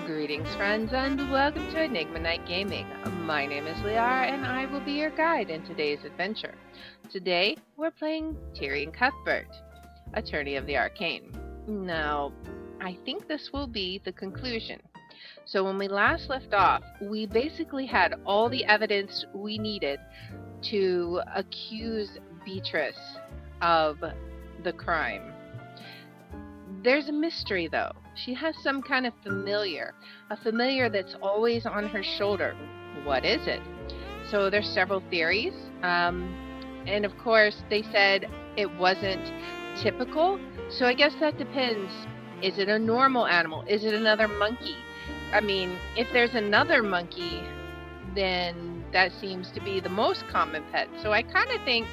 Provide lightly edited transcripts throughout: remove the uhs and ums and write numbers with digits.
Greetings, friends, and welcome to Enigma Night Gaming. My name is Liara, and I will be your guide in today's adventure. Today, we're playing Tyrion Cuthbert, Attorney of the Arcane. Now, I think this will be the conclusion. So when we last left off, we basically had all the evidence we needed to accuse Beatrice of the crime. There's a mystery, though. She has some kind of familiar, a familiar that's always on her shoulder. What is it? So there's several theories, and of course they said it wasn't typical. So I guess that depends. Is it a normal animal? Is it another monkey? I mean, if there's another monkey, then that seems to be the most common pet. So I kind of think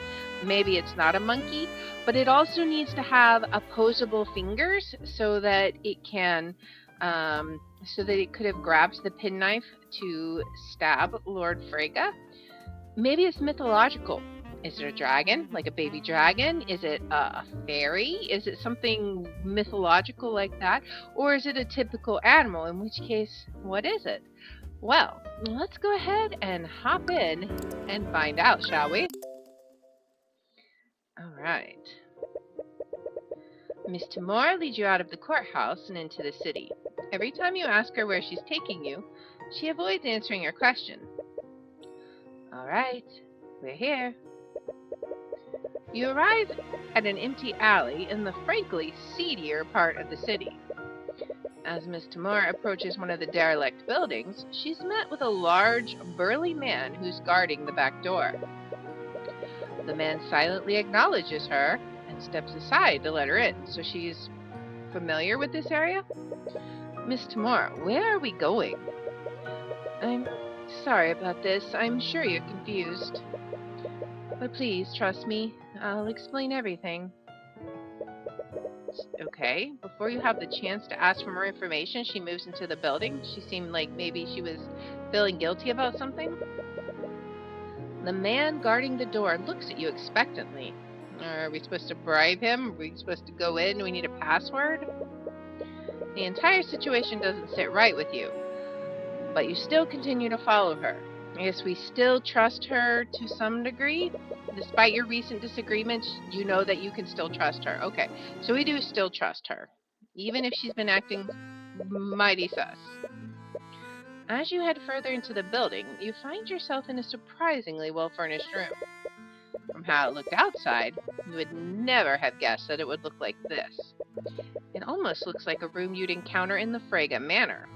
maybe it's not a monkey, but it also needs to have opposable fingers so that it can, so that it could have grabbed the penknife to stab Lord Freyga. Maybe it's mythological. Is it a dragon, like a baby dragon? Is it a fairy? Is it something mythological like that? Or is it a typical animal? In which case, what is it? Well, let's go ahead and hop in and find out, shall we? Alright. Miss Tamora leads you out of the courthouse and into the city. Every time you ask her where she's taking you, she avoids answering your question. Alright, we're here. You arrive at an empty alley in the frankly seedier part of the city. As Miss Tamora approaches one of the derelict buildings, she's met with a large, burly man who's guarding the back door. The man silently acknowledges her and steps aside to let her in. So she's familiar with this area? Miss Tamora, where are we going? I'm sorry about this. I'm sure you're confused. But please, trust me. I'll explain everything. Okay, before you have the chance to ask for more information, she moves into the building. She seemed like maybe she was feeling guilty about something. The man guarding the door looks at you expectantly. Are we supposed to bribe him? Are we supposed to go in? Do we need a password? The entire situation doesn't sit right with you, but you still continue to follow her. I guess we still trust her to some degree. Despite your recent disagreements, you know that you can still trust her. Okay, so we do still trust her, even if she's been acting mighty sus. As you head further into the building, you find yourself in a surprisingly well-furnished room. From how it looked outside, you would never have guessed that it would look like this. It almost looks like a room you'd encounter in the Freyga Manor.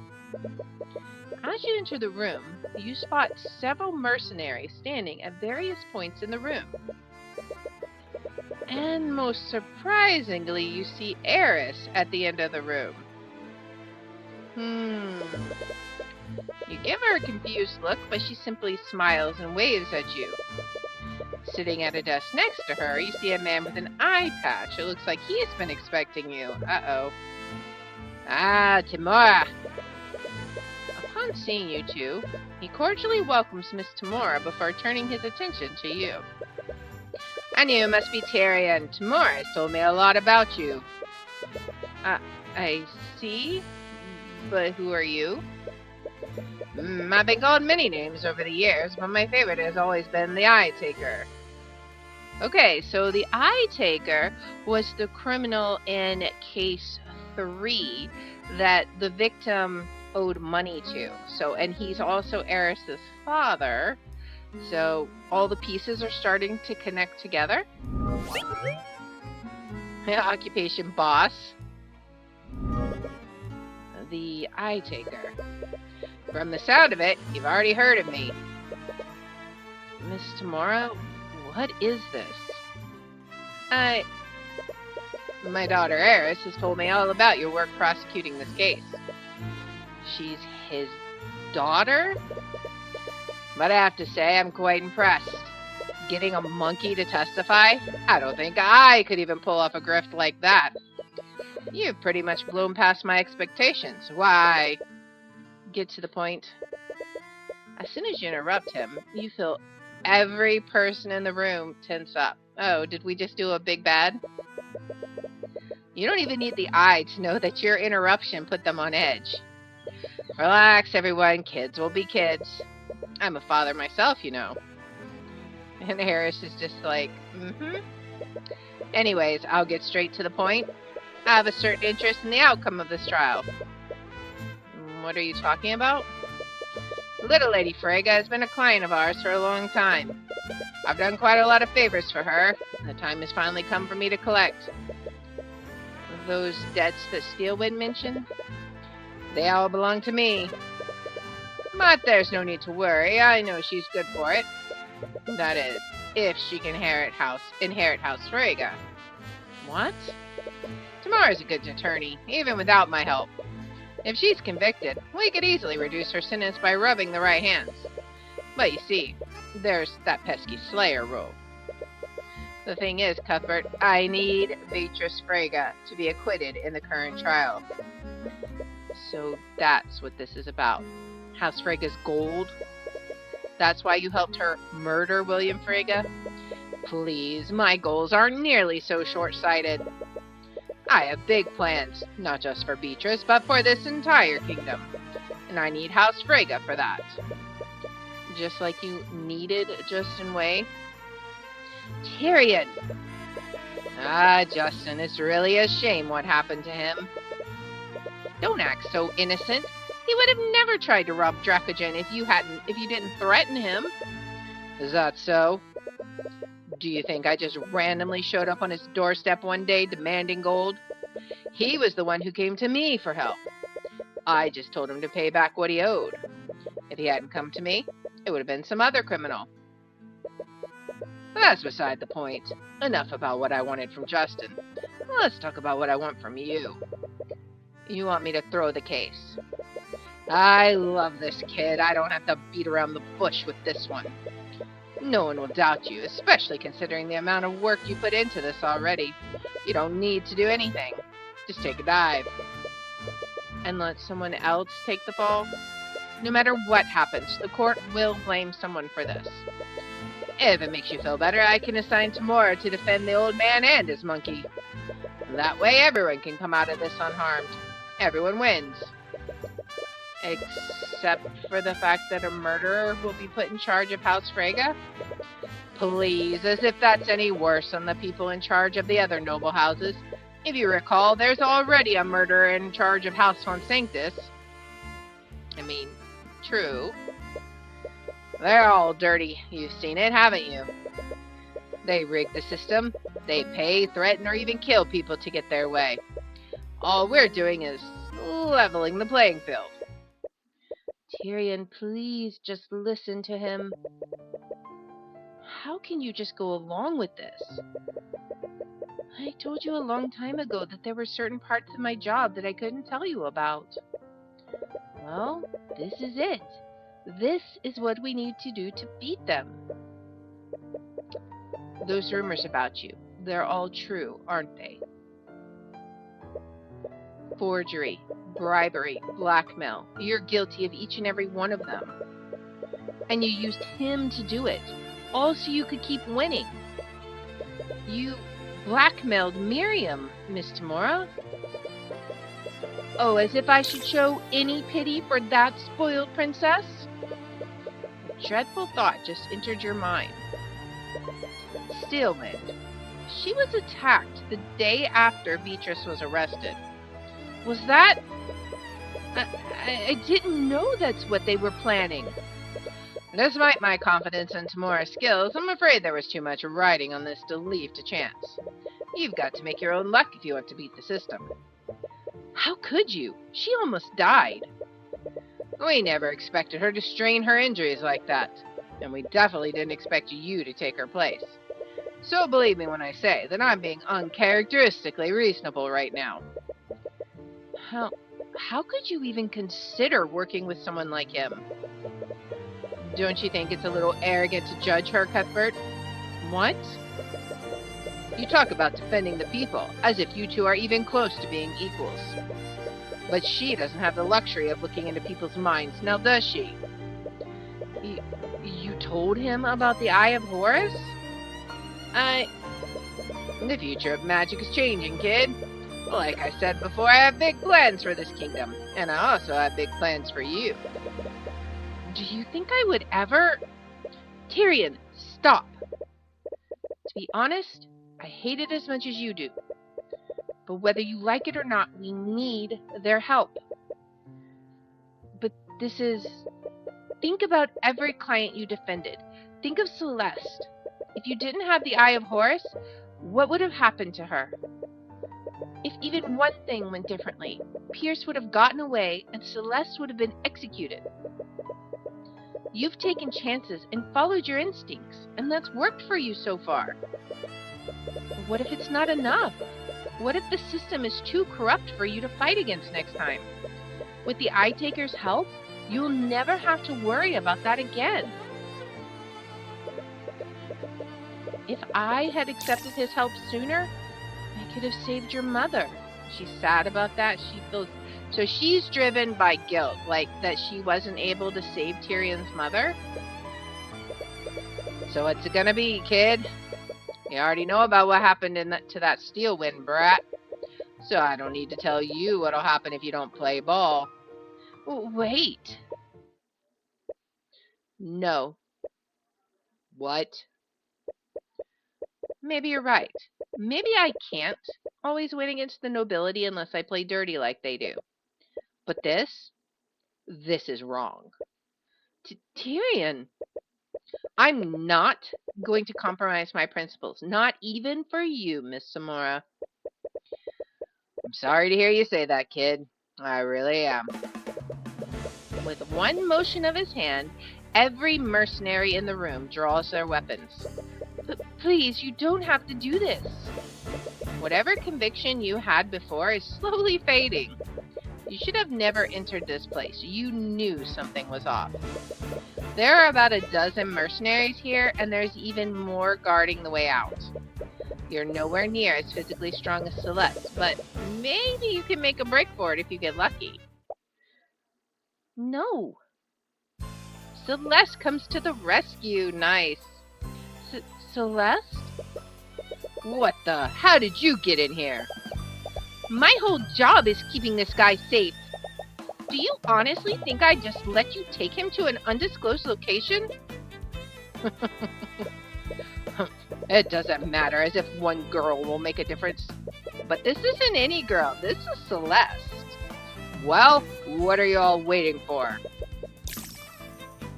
As you enter the room, you spot several mercenaries standing at various points in the room. And most surprisingly, you see Eris at the end of the room. You give her a confused look, but she simply smiles and waves at you. Sitting at a desk next to her, you see a man with an eye patch. It looks like he's been expecting you. Uh-oh. Ah, Tamora. Upon seeing you two, he cordially welcomes Miss Tamora before turning his attention to you. I knew it must be Tyrion. Tamora has told me a lot about you. I see? But who are you? I've been called many names over the years, but my favorite has always been the Eye Taker. Okay, so the Eye Taker was the criminal in case 3 that the victim owed money to. So, and he's also Eris's father. So all the pieces are starting to connect together. Occupation boss. The Eye Taker. From the sound of it, you've already heard of me. Miss Tamora, what is this? My daughter Eris has told me all about your work prosecuting this case. She's his daughter? But I have to say, I'm quite impressed. Getting a monkey to testify? I don't think I could even pull off a grift like that. You've pretty much blown past my expectations. Why? Get to the point. As soon as you interrupt him, you feel every person in the room tense up. Oh, did we just do a big bad? You don't even need the eye to know that your interruption put them on edge. Relax, everyone. Kids will be kids. I'm a father myself, you know. And Harris is just like, Anyways, I'll get straight to the point. I have a certain interest in the outcome of this trial. What are you talking about? Little Lady Frege has been a client of ours for a long time. I've done quite a lot of favors for her, and the time has finally come for me to collect. Those debts that Steelwind mentioned? They all belong to me. But there's no need to worry. I know she's good for it. That is, if she can inherit House Frege. What? Tamara's a good attorney, even without my help. If she's convicted, we could easily reduce her sentence by rubbing the right hands. But you see, there's that pesky Slayer rule. The thing is, Cuthbert, I need Beatrice Frege to be acquitted in the current trial. So that's what this is about. House Frege's gold? That's why you helped her murder William Frege? Please, my goals aren't nearly so short-sighted. I have big plans, not just for Beatrice, but for this entire kingdom. And I need House Frege for that. Just like you needed Justin Way? Tyrion! Justin, it's really a shame what happened to him. Don't act so innocent. He would have never tried to rob Dracogen if you didn't threaten him. Is that so? Do you think I just randomly showed up on his doorstep one day demanding gold? He was the one who came to me for help. I just told him to pay back what he owed. If he hadn't come to me, it would have been some other criminal. But that's beside the point. Enough about what I wanted from Justin. Let's talk about what I want from you. You want me to throw the case. I love this kid. I don't have to beat around the bush with this one. No one will doubt you, especially considering the amount of work you put into this already. You don't need to do anything. Just take a dive. And let someone else take the fall? No matter what happens, the court will blame someone for this. If it makes you feel better, I can assign Tamora to defend the old man and his monkey. That way everyone can come out of this unharmed. Everyone wins. Except for the fact that a murderer will be put in charge of House Frege? Please, as if that's any worse than the people in charge of the other noble houses. If you recall, there's already a murderer in charge of House Von Sanctus. I mean, true. They're all dirty. You've seen it, haven't you? They rig the system. They pay, threaten, or even kill people to get their way. All we're doing is leveling the playing field. Tyrion, please just listen to him. How can you just go along with this? I told you a long time ago that there were certain parts of my job that I couldn't tell you about. Well, this is it. This is what we need to do to beat them. Those rumors about you, they're all true, aren't they? Forgery, bribery, blackmail. You're guilty of each and every one of them. And you used him to do it, all so you could keep winning. You blackmailed Miriam, Miss Tamora. Oh, as if I should show any pity for that spoiled princess? A dreadful thought just entered your mind. Steelwind. She was attacked the day after Beatrice was arrested. Was that... I didn't know that's what they were planning. Despite my confidence in Tamora's skills, I'm afraid there was too much riding on this to leave to chance. You've got to make your own luck if you want to beat the system. How could you? She almost died. We never expected her to strain her injuries like that, and we definitely didn't expect you to take her place. So believe me when I say that I'm being uncharacteristically reasonable right now. How could you even consider working with someone like him? Don't you think it's a little arrogant to judge her, Cuthbert? What? You talk about defending the people, as if you two are even close to being equals. But she doesn't have the luxury of looking into people's minds, now does she? You told him about the Eye of Horus? The future of magic is changing, kid. Like I said before, I have big plans for this kingdom, and I also have big plans for you. Do you think I would ever... Tyrion, stop! To be honest, I hate it as much as you do. But whether you like it or not, we need their help. But this is... Think about every client you defended. Think of Celeste. If you didn't have the Eye of Horus, what would have happened to her? If even one thing went differently, Pierce would have gotten away and Celeste would have been executed. You've taken chances and followed your instincts, and that's worked for you so far. But what if it's not enough? What if the system is too corrupt for you to fight against next time? With the Eye Taker's help, you'll never have to worry about that again. If I had accepted his help sooner, I could have saved your mother. She's sad about that. So she's driven by guilt, like that she wasn't able to save Tyrion's mother. So what's it gonna be, kid? You already know about what happened to that steel wind brat. So I don't need to tell you what'll happen if you don't play ball. Wait. No. What? Maybe you're right. Maybe I can't always win against the nobility unless I play dirty like they do. But this is wrong. Tyrion, I'm not going to compromise my principles. Not even for you, Miss Samora. I'm sorry to hear you say that, kid. I really am. With one motion of his hand, every mercenary in the room draws their weapons. But please, you don't have to do this. Whatever conviction you had before is slowly fading. You should have never entered this place. You knew something was off. There are about a dozen mercenaries here, and there's even more guarding the way out. You're nowhere near as physically strong as Celeste, but maybe you can make a break for it if you get lucky. No. Celeste comes to the rescue. Nice. Celeste? What the? How did you get in here? My whole job is keeping this guy safe. Do you honestly think I'd just let you take him to an undisclosed location? It doesn't matter, as if one girl will make a difference. But this isn't any girl, this is Celeste. Well, what are you all waiting for?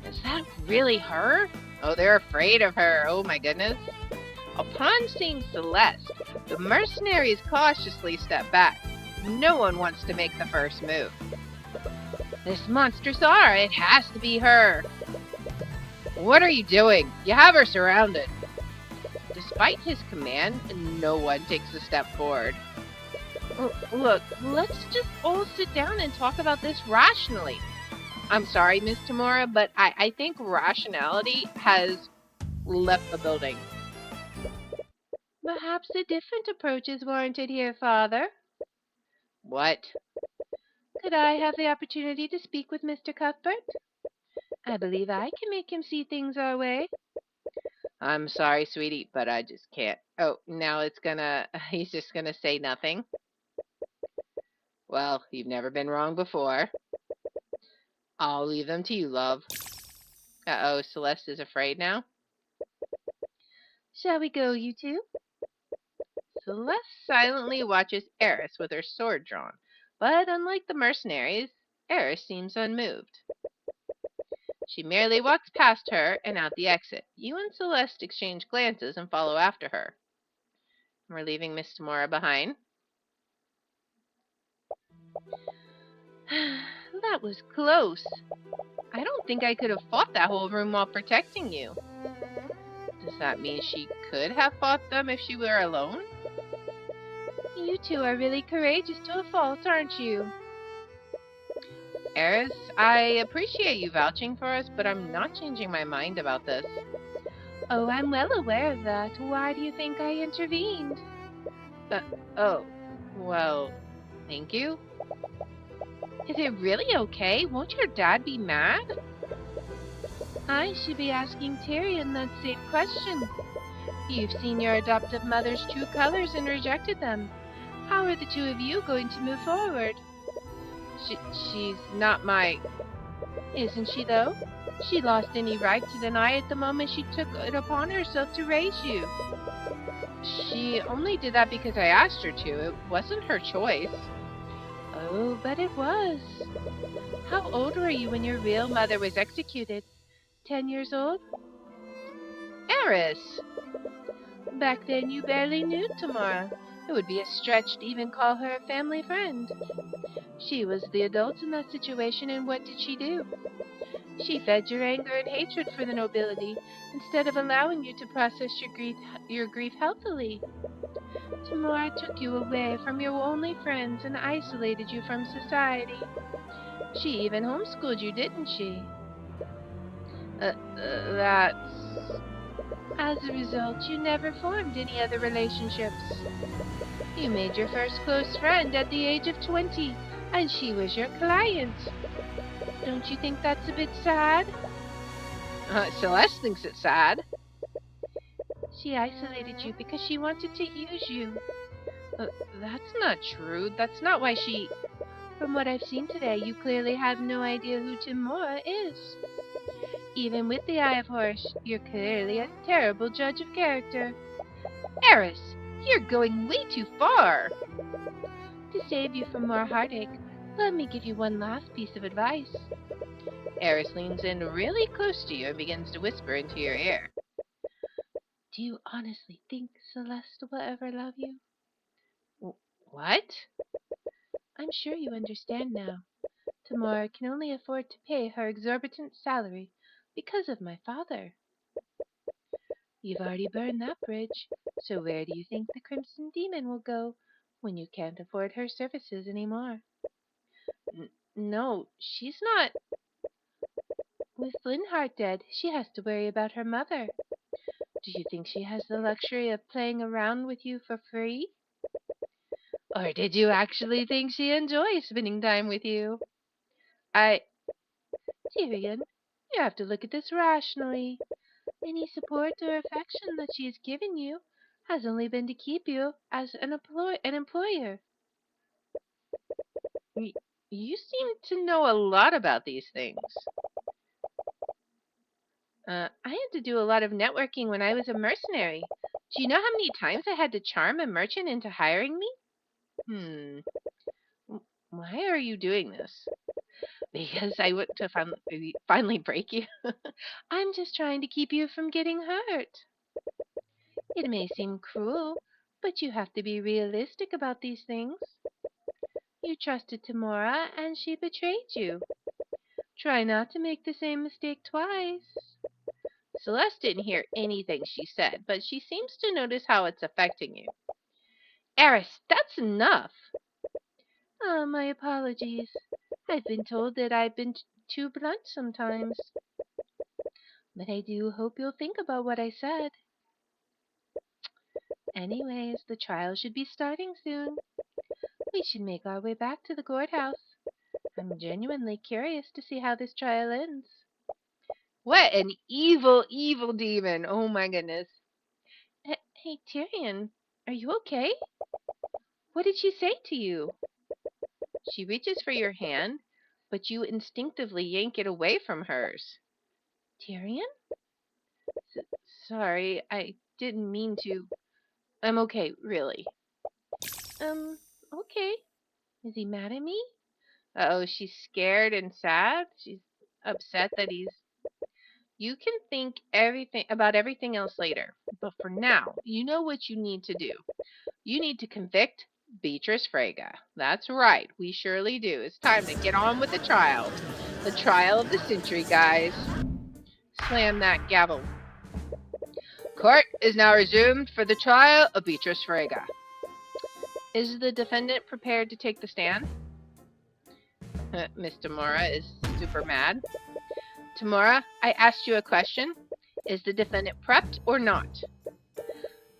Is that really her? Oh, they're afraid of her, oh my goodness. Upon seeing Celeste, the mercenaries cautiously step back. No one wants to make the first move. This monster saw her, it has to be her. What are you doing? You have her surrounded. Despite his command, no one takes a step forward. Look, let's just all sit down and talk about this rationally. I'm sorry, Miss Tamora, but I think rationality has left the building. Perhaps a different approach is warranted here, Father. What? Could I have the opportunity to speak with Mr. Cuthbert? I believe I can make him see things our way. I'm sorry, sweetie, but I just can't. Oh, now he's just gonna say nothing. Well, you've never been wrong before. I'll leave them to you, love. Uh-oh, Celeste is afraid now. Shall we go, you two? Celeste silently watches Eris with her sword drawn, but unlike the mercenaries, Eris seems unmoved. She merely walks past her and out the exit. You and Celeste exchange glances and follow after her. We're leaving Miss Tamora behind. That was close. I don't think I could have fought that whole room while protecting you. Does that mean she could have fought them if she were alone? You two are really courageous to a fault, aren't you? Eris, I appreciate you vouching for us, but I'm not changing my mind about this. Oh, I'm well aware of that. Why do you think I intervened? Oh, well, thank you. Is it really okay? Won't your dad be mad? I should be asking Tyrion that same question. You've seen your adoptive mother's true colors and rejected them. How are the two of you going to move forward? She's not my... Isn't she, though? She lost any right to deny it the moment she took it upon herself to raise you. She only did that because I asked her to. It wasn't her choice. Oh, but it was. How old were you when your real mother was executed? 10 years old? Eris! Back then you barely knew Tamara. It would be a stretch to even call her a family friend. She was the adult in that situation, and what did she do? She fed your anger and hatred for the nobility, instead of allowing you to process your grief healthily. Tamara took you away from your only friends and isolated you from society. She even homeschooled you, didn't she? That's... As a result, you never formed any other relationships. You made your first close friend at the age of 20, and she was your client. Don't you think that's a bit sad? Celeste thinks it's sad. She isolated you because she wanted to use you. That's not true. That's not why she... From what I've seen today, you clearly have no idea who Timora is. Even with the Eye of Horse, you're clearly a terrible judge of character. Eris, you're going way too far. To save you from more heartache, let me give you one last piece of advice. Eris leans in really close to you and begins to whisper into your ear. Do you honestly think Celeste will ever love you? What? I'm sure you understand now. Tamara can only afford to pay her exorbitant salary because of my father. You've already burned that bridge, so where do you think the Crimson Demon will go when you can't afford her services anymore? No, she's not. With Linhart dead, she has to worry about her mother. Do you think she has the luxury of playing around with you for free? Or did you actually think she enjoys spending time with you? Tyrion, you have to look at this rationally. Any support or affection that she has given you has only been to keep you as an employer. You seem to know a lot about these things. I had to do a lot of networking when I was a mercenary. Do you know how many times I had to charm a merchant into hiring me? Why are you doing this? Because I want to finally break you. I'm just trying to keep you from getting hurt. It may seem cruel, but you have to be realistic about these things. You trusted Tamora, and she betrayed you. Try not to make the same mistake twice. Celeste didn't hear anything she said, but she seems to notice how it's affecting you. Eris, that's enough. My apologies. I've been told that I've been too blunt sometimes. But I do hope you'll think about what I said. Anyways, the trial should be starting soon. We should make our way back to the courthouse. I'm genuinely curious to see how this trial ends. What an evil, evil demon. Oh my goodness. Hey, Tyrion, are you okay? What did she say to you? She reaches for your hand, but you instinctively yank it away from hers. Tyrion? Sorry, I didn't mean to. I'm okay, really. Okay. Is he mad at me? Uh-oh, she's scared and sad. She's upset that he's... You can think about everything else later. But for now, you know what you need to do. You need to convict Beatrice Frega. That's right, we surely do. It's time to get on with the trial. The trial of the century, guys. Slam that gavel. Court is now resumed for the trial of Beatrice Frega. Is the defendant prepared to take the stand? Miss Tamora is super mad. Tamora, I asked you a question. Is the defendant prepped or not?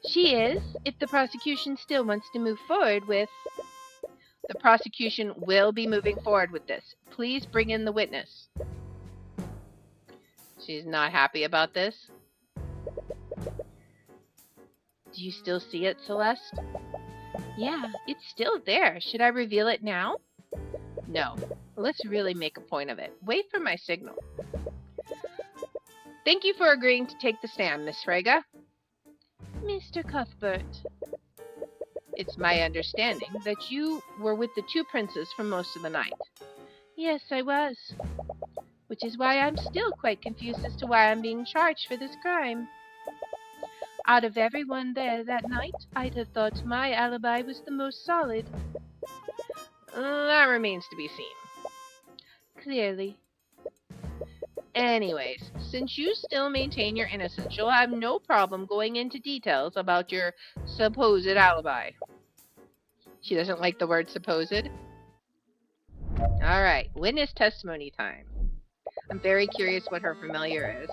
She is, if the prosecution still wants to move forward with... The prosecution will be moving forward with this. Please bring in the witness. She's not happy about this. Do you still see it, Celeste? Yeah, it's still there. Should I reveal it now? No. Let's really make a point of it. Wait for my signal. Thank you for agreeing to take the stand, Miss Frege. Mr. Cuthbert. It's my understanding that you were with the two princes for most of the night. Yes, I was. Which is why I'm still quite confused as to why I'm being charged for this crime. Out of everyone there that night, I'd have thought my alibi was the most solid. That remains to be seen. Clearly. Anyways, since you still maintain your innocence, you'll have no problem going into details about your supposed alibi. She doesn't like the word supposed. Alright, witness testimony time. I'm very curious what her familiar is.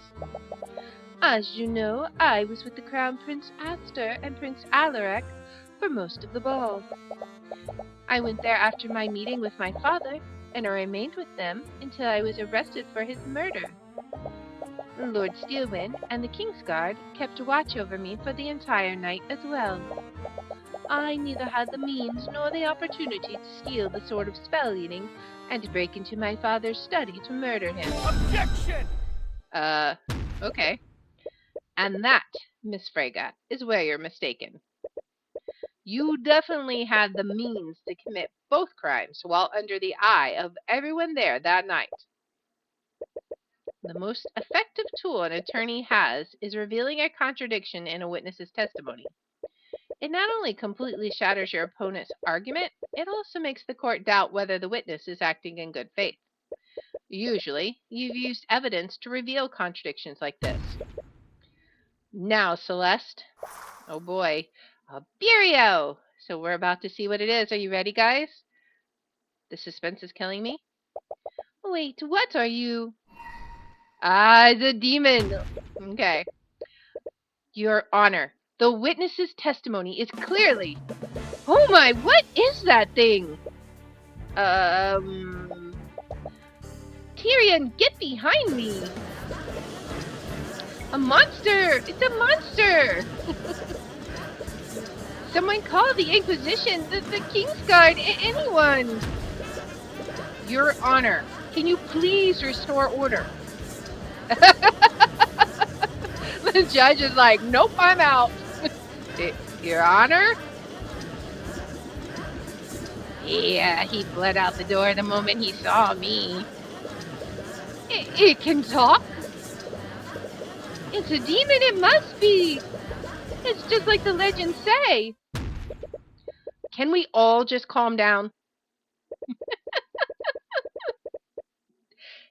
As you know, I was with the Crown Prince Aster and Prince Alaric for most of the ball. I went there after my meeting with my father, and I remained with them until I was arrested for his murder. Lord Steelwind and the King's Guard kept watch over me for the entire night as well. I neither had the means nor the opportunity to steal the Sword of Spell-Eating and to break into my father's study to murder him. Objection! Okay. And that, Miss Frege, is where you're mistaken. You definitely had the means to commit both crimes while under the eye of everyone there that night. The most effective tool an attorney has is revealing a contradiction in a witness's testimony. It not only completely shatters your opponent's argument, it also makes the court doubt whether the witness is acting in good faith. Usually, you've used evidence to reveal contradictions like this. Now, Celeste. Oh boy. Burio! So we're about to see what it is. Are you ready, guys? The suspense is killing me. Wait, what are you? The demon. Okay. Your Honor, the witness's testimony is clearly... Oh my, what is that thing? Tyrion, get behind me! A monster! It's a monster! Someone call the Inquisition, the King's Guard, anyone! Your Honor, can you please restore order? The judge is like, nope, I'm out. Your Honor? Yeah, he fled out the door the moment he saw me. It can talk? It's a demon, it must be. It's just like the legends say. Can we all just calm down?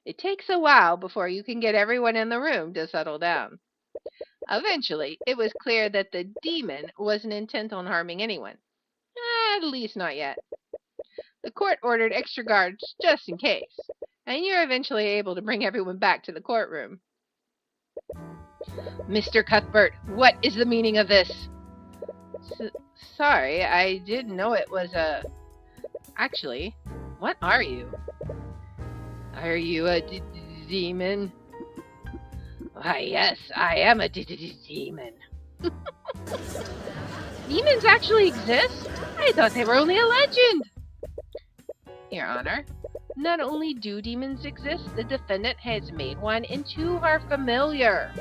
It takes a while before you can get everyone in the room to settle down. Eventually, it was clear that the demon wasn't intent on harming anyone. At least not yet. The court ordered extra guards just in case, and you're eventually able to bring everyone back to the courtroom. Mr. Cuthbert, what is the meaning of this? Sorry, I didn't know it was a... Actually, what are you? Are you a demon? Why, yes, I am a demon. Demons actually exist? I thought they were only a legend. Your Honor, not only do demons exist, the defendant has made one into her familiar.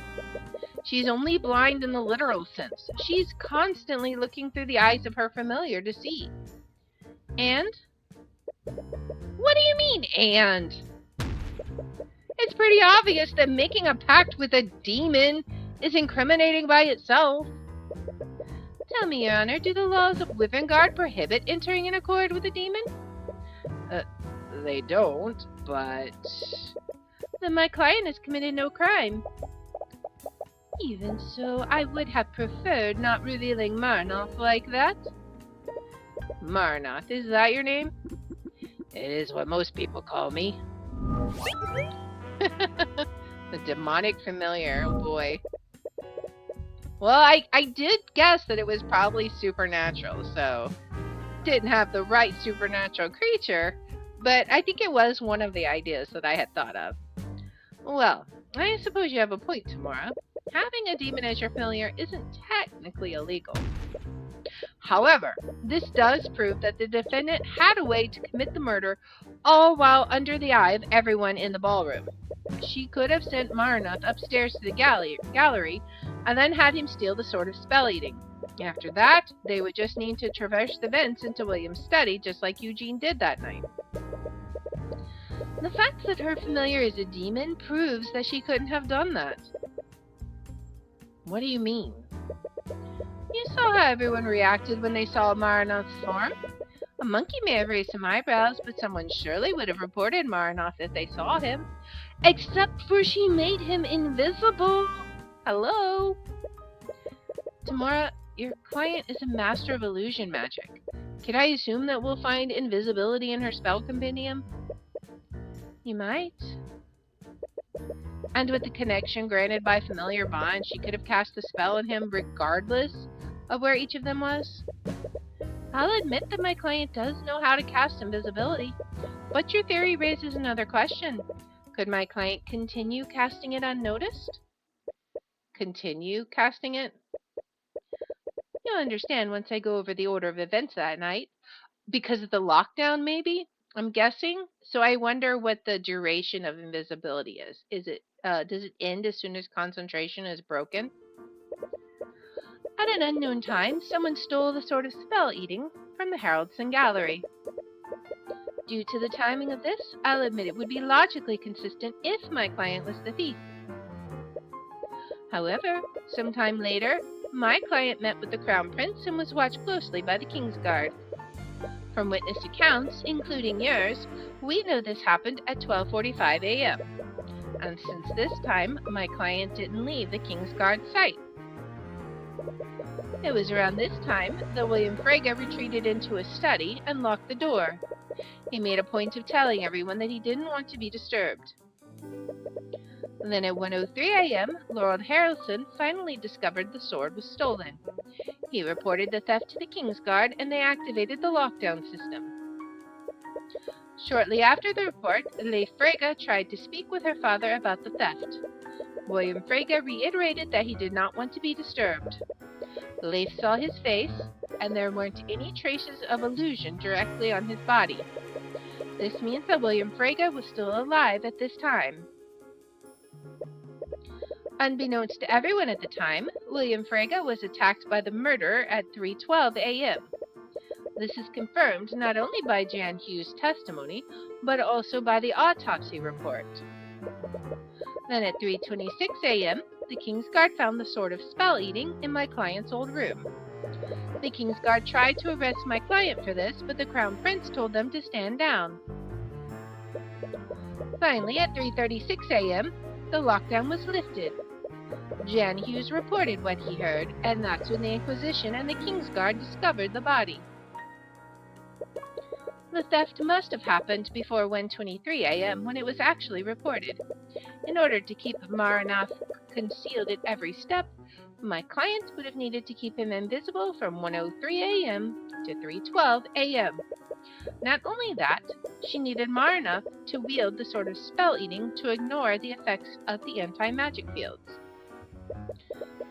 She's only blind in the literal sense. She's constantly looking through the eyes of her familiar to see. And? What do you mean, and? It's pretty obvious that making a pact with a demon is incriminating by itself. Tell me, Your Honor, do the laws of Wyverngard prohibit entering in accord with a demon? They don't, but... Then my client has committed no crime. Even so, I would have preferred not revealing Marnoth like that. Marnoth, is that your name? It is what most people call me. The demonic familiar, oh boy. Well, I did guess that it was probably supernatural, so... Didn't have the right supernatural creature, but I think it was one of the ideas that I had thought of. Well, I suppose you have a point, Tamara. Having a demon as your familiar isn't technically illegal. However, this does prove that the defendant had a way to commit the murder all while under the eye of everyone in the ballroom. She could have sent Maranoth upstairs to the gallery and then had him steal the sword of spell eating. After that, they would just need to traverse the vents into William's study just like Eugene did that night. The fact that her familiar is a demon proves that she couldn't have done that. What do you mean? You saw how everyone reacted when they saw Maranoth's form. A monkey may have raised some eyebrows, but someone surely would have reported Maranoth if they saw him. Except for she made him invisible. Hello? Tamara, your client is a master of illusion magic. Can I assume that we'll find invisibility in her spell compendium? You might. And with the connection granted by familiar bond, she could have cast the spell on him regardless of where each of them was. I'll admit that my client does know how to cast invisibility, but your theory raises another question. Could my client continue casting it unnoticed? Continue casting it? You'll understand once I go over the order of events that night. Because of the lockdown, maybe? I'm guessing. So I wonder what the duration of invisibility is. Does it end as soon as concentration is broken? At an unknown time, someone stole the sword of spell eating from the Haraldson Gallery. Due to the timing of this, I'll admit it would be logically consistent if my client was the thief. However, sometime later, my client met with the Crown Prince and was watched closely by the King's Guard. From witness accounts, including yours, we know this happened at 12:45 a.m. And since this time, my client didn't leave the King's Guard site. It was around this time that William Frege retreated into his study and locked the door. He made a point of telling everyone that he didn't want to be disturbed. Then at 1:03 a.m., Lord Haraldson finally discovered the sword was stolen. He reported the theft to the King's Guard, and they activated the lockdown system. Shortly after the report, Leif Frege tried to speak with her father about the theft. William Frege reiterated that he did not want to be disturbed. Leif saw his face, and there weren't any traces of illusion directly on his body. This means that William Frege was still alive at this time. Unbeknownst to everyone at the time, William Frege was attacked by the murderer at 3:12 a.m. This is confirmed not only by Jan Hughes' testimony, but also by the autopsy report. Then at 3:26 a.m., the King's Guard found the sword of spell eating in my client's old room. The King's Guard tried to arrest my client for this, but the Crown Prince told them to stand down. Finally, at 3:36 a.m., the lockdown was lifted. Jan Hughes reported what he heard, and that's when the Inquisition and the King's Guard discovered the body. The theft must have happened before 1:23 a.m. when it was actually reported. In order to keep Maranoth concealed at every step, my client would have needed to keep him invisible from 1:03 a.m. to 3:12 a.m. Not only that, she needed Maranoth to wield the sword of spell eating to ignore the effects of the anti-magic fields.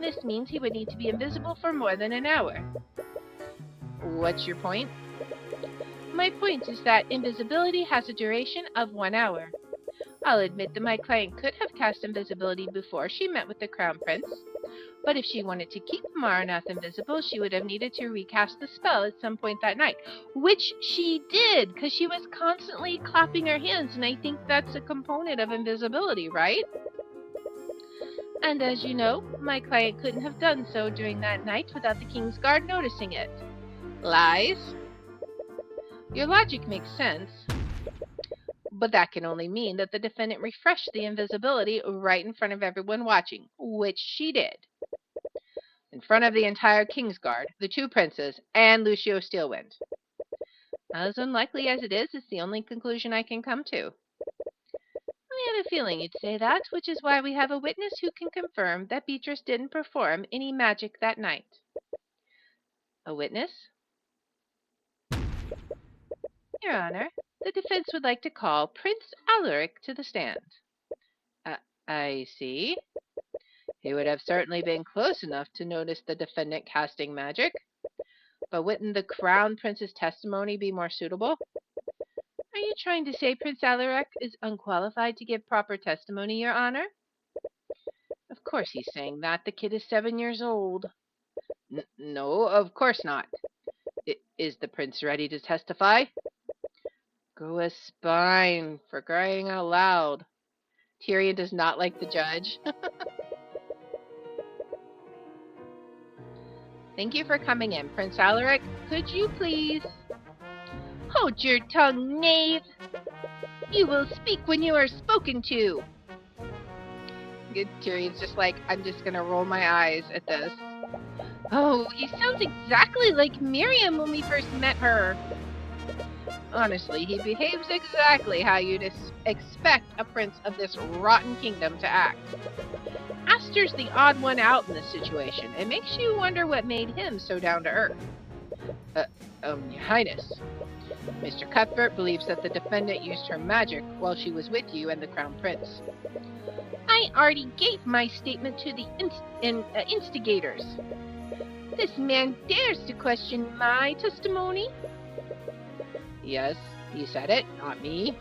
This means he would need to be invisible for more than an hour. What's your point? My point is that invisibility has a duration of 1 hour. I'll admit that my client could have cast invisibility before she met with the Crown Prince, but if she wanted to keep Maranoth invisible, she would have needed to recast the spell at some point that night, which she did, because she was constantly clapping her hands, and I think that's a component of invisibility, right? And as you know, my client couldn't have done so during that night without the King's Guard noticing it. Lies? Your logic makes sense, but that can only mean that the defendant refreshed the invisibility right in front of everyone watching, which she did. In front of the entire King's Guard, the two princes, and Lucio Steelwind. As unlikely as it is, it's the only conclusion I can come to. I had a feeling you'd say that, which is why we have a witness who can confirm that Beatrice didn't perform any magic that night. A witness? Your Honor, the defense would like to call Prince Alaric to the stand. I see. He would have certainly been close enough to notice the defendant casting magic. But wouldn't the Crown Prince's testimony be more suitable? Are you trying to say Prince Alaric is unqualified to give proper testimony, Your Honor? Of course he's saying that. The kid is 7 years old. No, of course not. Is the prince ready to testify? Grow a spine, for crying out loud. Tyrion does not like the judge. Thank you for coming in, Prince Alaric. Could you please... Hold your tongue, knave! You will speak when you are spoken to! Tyrion's just like, I'm just gonna roll my eyes at this. Oh, he sounds exactly like Miriam when we first met her. Honestly, he behaves exactly how you'd expect a prince of this rotten kingdom to act. Aster's the odd one out in this situation. It makes you wonder what made him so down to earth. Your Highness, Mr. Cuthbert believes that the defendant used her magic while she was with you and the Crown Prince. I already gave my statement to the instigators. This man dares to question my testimony? Yes, he said it, not me.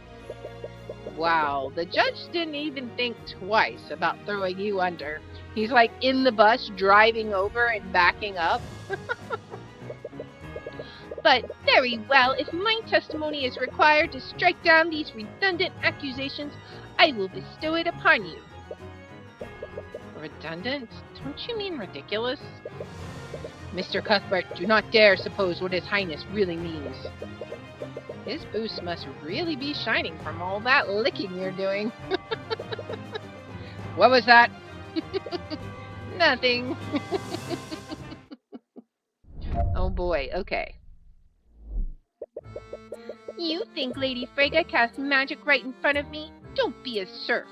Wow, the judge didn't even think twice about throwing you under. He's like in the bus, driving over and backing up. But very well, if my testimony is required to strike down these redundant accusations, I will bestow it upon you. Redundant? Don't you mean ridiculous? Mr. Cuthbert, do not dare suppose what His Highness really means. His boots must really be shining from all that licking you're doing. What was that? Nothing. Oh boy, okay. You think Lady Freyga cast magic right in front of me? Don't be a serf.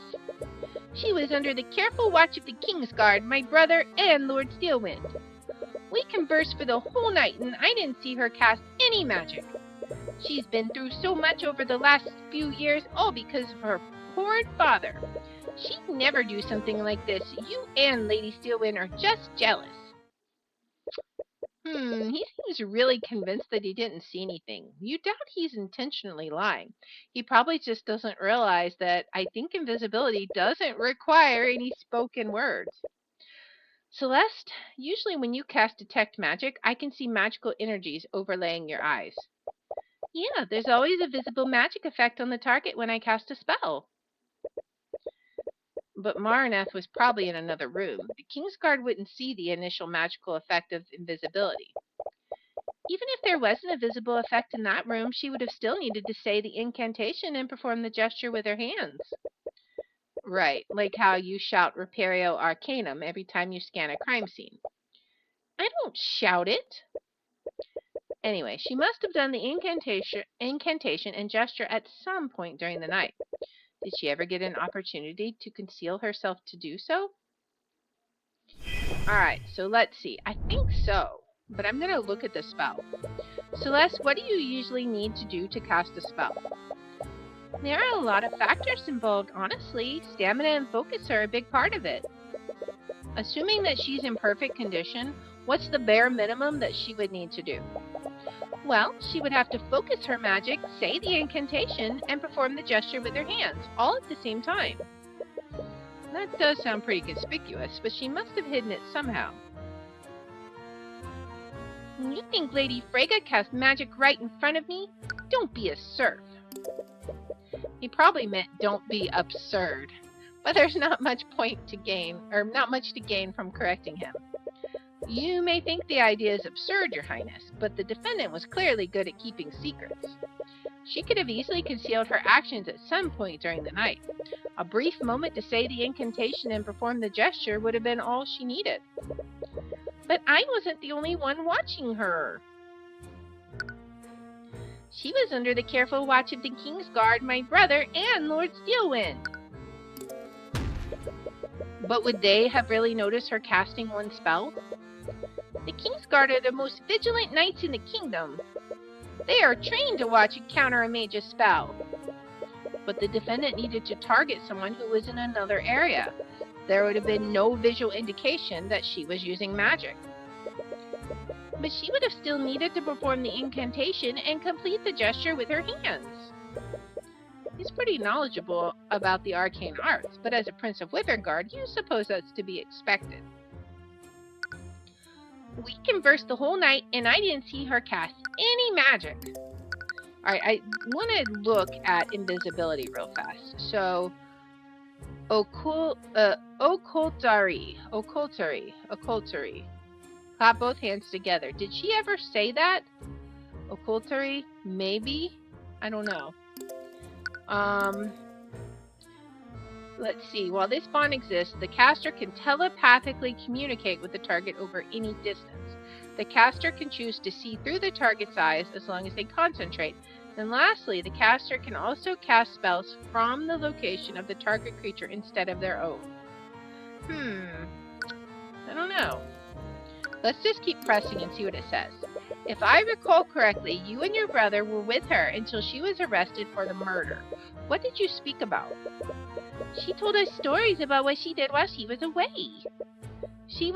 She was under the careful watch of the Kingsguard, my brother, and Lord Steelwind. We conversed for the whole night, and I didn't see her cast any magic. She's been through so much over the last few years, all because of her horrid father. She'd never do something like this. You and Lady Steelwind are just jealous. He seems really convinced that he didn't see anything. You doubt he's intentionally lying. He probably just doesn't realize that I think invisibility doesn't require any spoken words. Celeste, usually when you cast Detect Magic, I can see magical energies overlaying your eyes. Yeah, there's always a visible magic effect on the target when I cast a spell. But Maraneth was probably in another room. The Kingsguard wouldn't see the initial magical effect of invisibility. Even if there wasn't a visible effect in that room, she would have still needed to say the incantation and perform the gesture with her hands. Right, like how you shout Repario Arcanum every time you scan a crime scene. I don't shout it. Anyway, she must have done the incantation and gesture at some point during the night. Did she ever get an opportunity to conceal herself to do so? Alright, so let's see. I think so, but I'm going to look at the spell. Celeste, what do you usually need to do to cast a spell? There are a lot of factors involved, honestly. Stamina and focus are a big part of it. Assuming that she's in perfect condition, what's the bare minimum that she would need to do? Well, she would have to focus her magic, say the incantation, and perform the gesture with her hands, all at the same time. That does sound pretty conspicuous, but she must have hidden it somehow. You think Lady Freyga cast magic right in front of me? Don't be a serf. He probably meant don't be absurd, but there's not much to gain from correcting him. You may think the idea is absurd, Your Highness, but the defendant was clearly good at keeping secrets. She could have easily concealed her actions at some point during the night. A brief moment to say the incantation and perform the gesture would have been all she needed. But I wasn't the only one watching her. She was under the careful watch of the Kingsguard, my brother, and Lord Steelwind. But would they have really noticed her casting one spell? The Kingsguard are the most vigilant knights in the kingdom. They are trained to watch and counter a mage's spell. But the defendant needed to target someone who was in another area. There would have been no visual indication that she was using magic. but she would have still needed to perform the incantation and complete the gesture with her hands. He's pretty knowledgeable about the arcane arts, but as a Prince of Withengard, you suppose that's to be expected. We conversed the whole night, and I didn't see her cast any magic. Alright, I want to look at invisibility real fast. So, occultari. Clap both hands together. Did she ever say that? Occultari? Maybe? I don't know. Let's see. While this bond exists, the caster can telepathically communicate with the target over any distance. The caster can choose to see through the target's eyes as long as they concentrate. And lastly, the caster can also cast spells from the location of the target creature instead of their own. I don't know. Let's just keep pressing and see what it says. If I recall correctly, you and your brother were with her until she was arrested for the murder. What did you speak about? She told us stories about what she did while she was away. She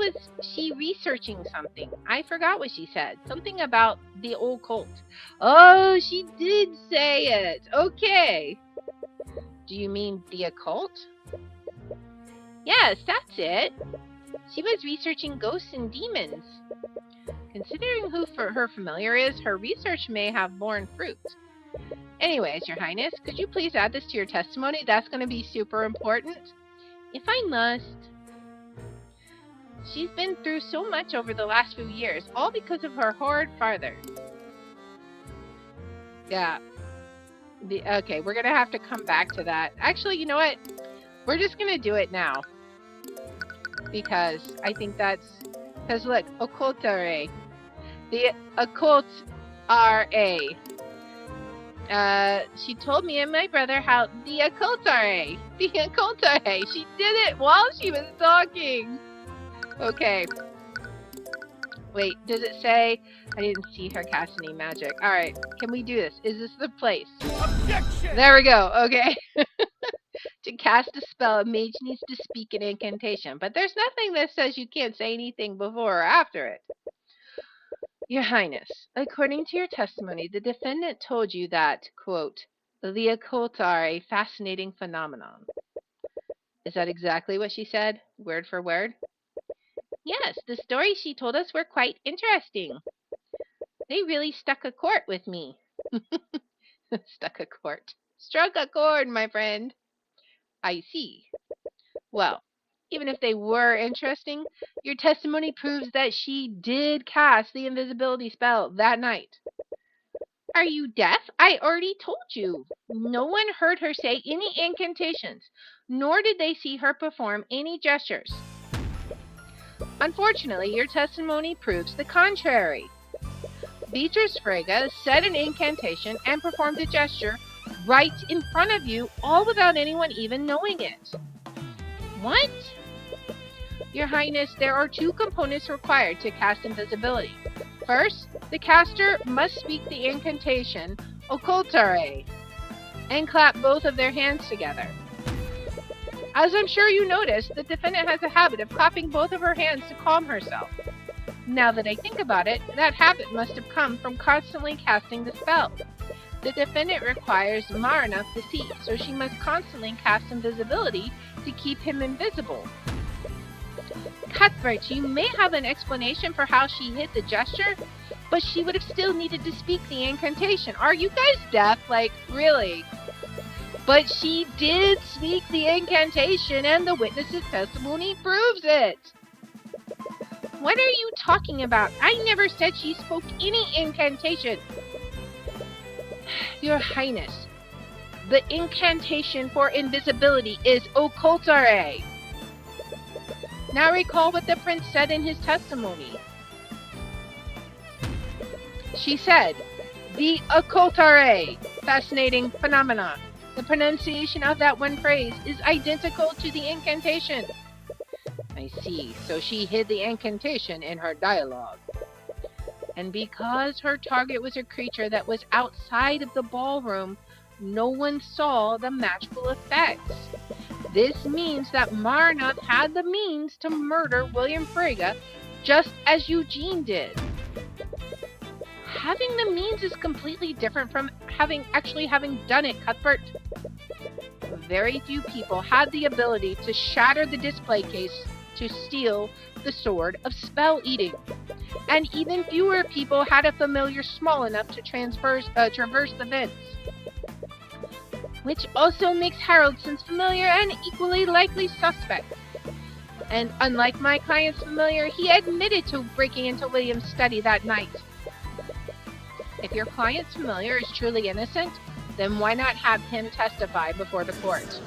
researching something. I forgot what she said. Something about the occult. Oh, she did say it. Okay. Do you mean the occult? Yes, that's it. She was researching ghosts and demons. Considering who her familiar is, her research may have borne fruit. Anyways, Your Highness, could you please add this to your testimony? That's going to be super important. If I must. She's been through so much over the last few years, all because of her horrid father. Yeah. Okay, we're going to have to come back to that. Actually, you know what? We're just going to do it now. Because I think that's... Because look, occultare. The occult R.A. She told me and my brother how the occultare. The occultare. She did it while she was talking. Okay. Wait, does it say... I didn't see her cast any magic. Alright, can we do this? Is this the place? Objection! There we go, okay. To cast a spell, a mage needs to speak an incantation, but there's nothing that says you can't say anything before or after it. Your Highness, according to your testimony, the defendant told you that, quote, the occult are a fascinating phenomenon. Is that exactly what she said, word for word? Yes, the stories she told us were quite interesting. They really stuck a chord with me. Stuck a chord. Struck a chord, my friend. I see. Well, even if they were interesting, your testimony proves that she did cast the invisibility spell that night. Are you deaf? I already told you. No one heard her say any incantations, nor did they see her perform any gestures. Unfortunately, your testimony proves the contrary. Beatrice Frege said an incantation and performed a gesture right in front of you, all without anyone even knowing it. What? Your Highness, there are two components required to cast invisibility. First, the caster must speak the incantation occultare and clap both of their hands together. As I'm sure you noticed, the defendant has a habit of clapping both of her hands to calm herself. Now that I think about it, that habit must have come from constantly casting the spell. The defendant requires Marna to see, so she must constantly cast invisibility to keep him invisible. Cuthbert, you may have an explanation for how she hid the gesture, but she would have still needed to speak the incantation. Are you guys deaf? Like, really? But she did speak the incantation, and the witness's testimony proves it. What are you talking about? I never said she spoke any incantation. Your Highness, the incantation for invisibility is occultare. Now recall what the prince said in his testimony. She said, the occultare, fascinating phenomenon. The pronunciation of that one phrase is identical to the incantation. I see, so she hid the incantation in her dialogue. And because her target was a creature that was outside of the ballroom, no one saw the magical effects. This means that Marna had the means to murder William Frege, just as Eugene did. Having the means is completely different from actually having done it, Cuthbert. Very few people had the ability to shatter the display case to steal the sword of spell eating. And even fewer people had a familiar small enough to traverse the vents. Which also makes Haraldson's familiar an equally likely suspect. And unlike my client's familiar, he admitted to breaking into William's study that night. If your client's familiar is truly innocent, then why not have him testify before the court?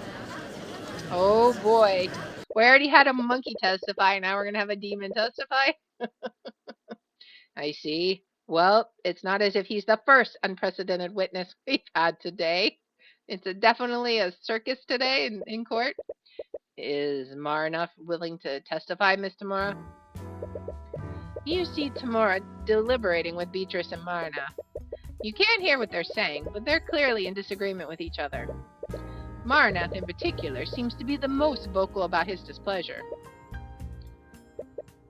Oh boy. We already had a monkey testify, now we're going to have a demon testify? I see. Well, it's not as if he's the first unprecedented witness we've had today. It's definitely a circus today in court. Is Marnoff willing to testify, Miss Tamora? You see Tamora deliberating with Beatrice and Marnoff. You can't hear what they're saying, but they're clearly in disagreement with each other. Marnoff, in particular, seems to be the most vocal about his displeasure.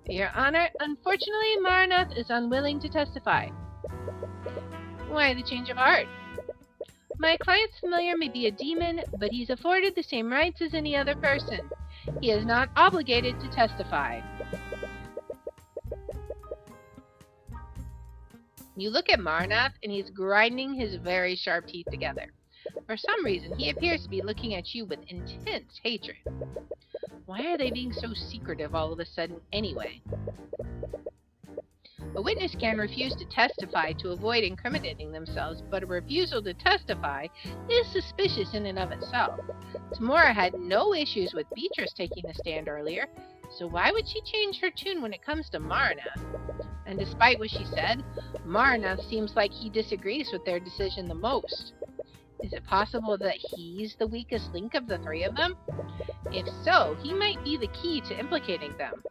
Your Honor, unfortunately, Marnoff is unwilling to testify. Why the change of heart? My client's familiar may be a demon, but he's afforded the same rights as any other person. He is not obligated to testify. You look at Marnoff, and he's grinding his very sharp teeth together. For some reason, he appears to be looking at you with intense hatred. Why are they being so secretive all of a sudden anyway? A witness can refuse to testify to avoid incriminating themselves, but a refusal to testify is suspicious in and of itself. Tamora had no issues with Beatrice taking the stand earlier, so why would she change her tune when it comes to Marnoff? And despite what she said, Marnoff seems like he disagrees with their decision the most. Is it possible that he's the weakest link of the three of them? If so, he might be the key to implicating them.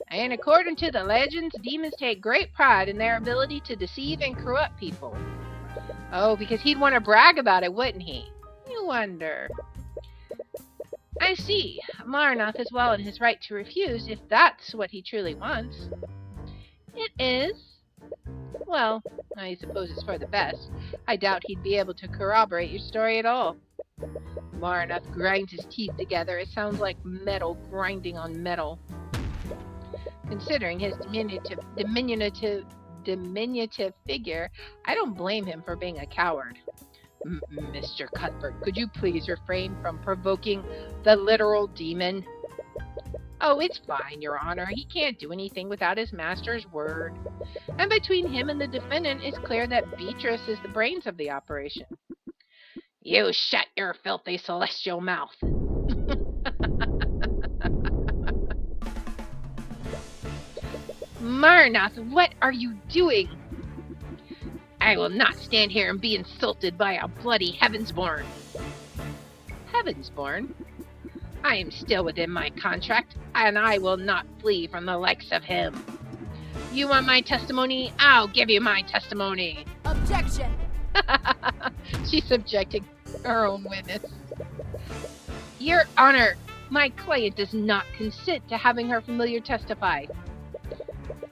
And according to the legends, demons take great pride in their ability to deceive and corrupt people. Oh, because he'd want to brag about it, wouldn't he? You wonder. I see. Marnoff is well in his right to refuse if that's what he truly wants. It is. Well, I suppose it's for the best. I doubt he'd be able to corroborate your story at all. Marnoff grinds his teeth together. It sounds like metal grinding on metal. Considering his diminutive figure, I don't blame him for being a coward. Mr. Cuthbert, could you please refrain from provoking the literal demon? Oh, it's fine, Your Honor. He can't do anything without his master's word. And between him and the defendant, it's clear that Beatrice is the brains of the operation. You shut your filthy celestial mouth. Marnoff, what are you doing? I will not stand here and be insulted by a bloody Heavensborn. Heavensborn? I am still within my contract, and I will not flee from the likes of him. You want my testimony? I'll give you my testimony. Objection! She's subjecting her own witness. Your Honor, my client does not consent to having her familiar testify.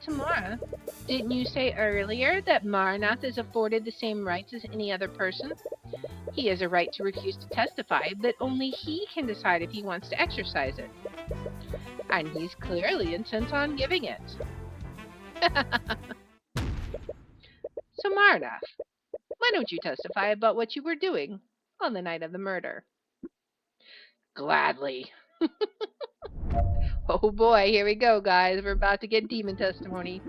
Tamora, didn't you say earlier that Marnoff is afforded the same rights as any other person? He has a right to refuse to testify, but only he can decide if he wants to exercise it. And he's clearly intent on giving it. So Marnoff, why don't you testify about what you were doing on the night of the murder? Gladly. Oh boy, here we go, guys. We're about to get demon testimony.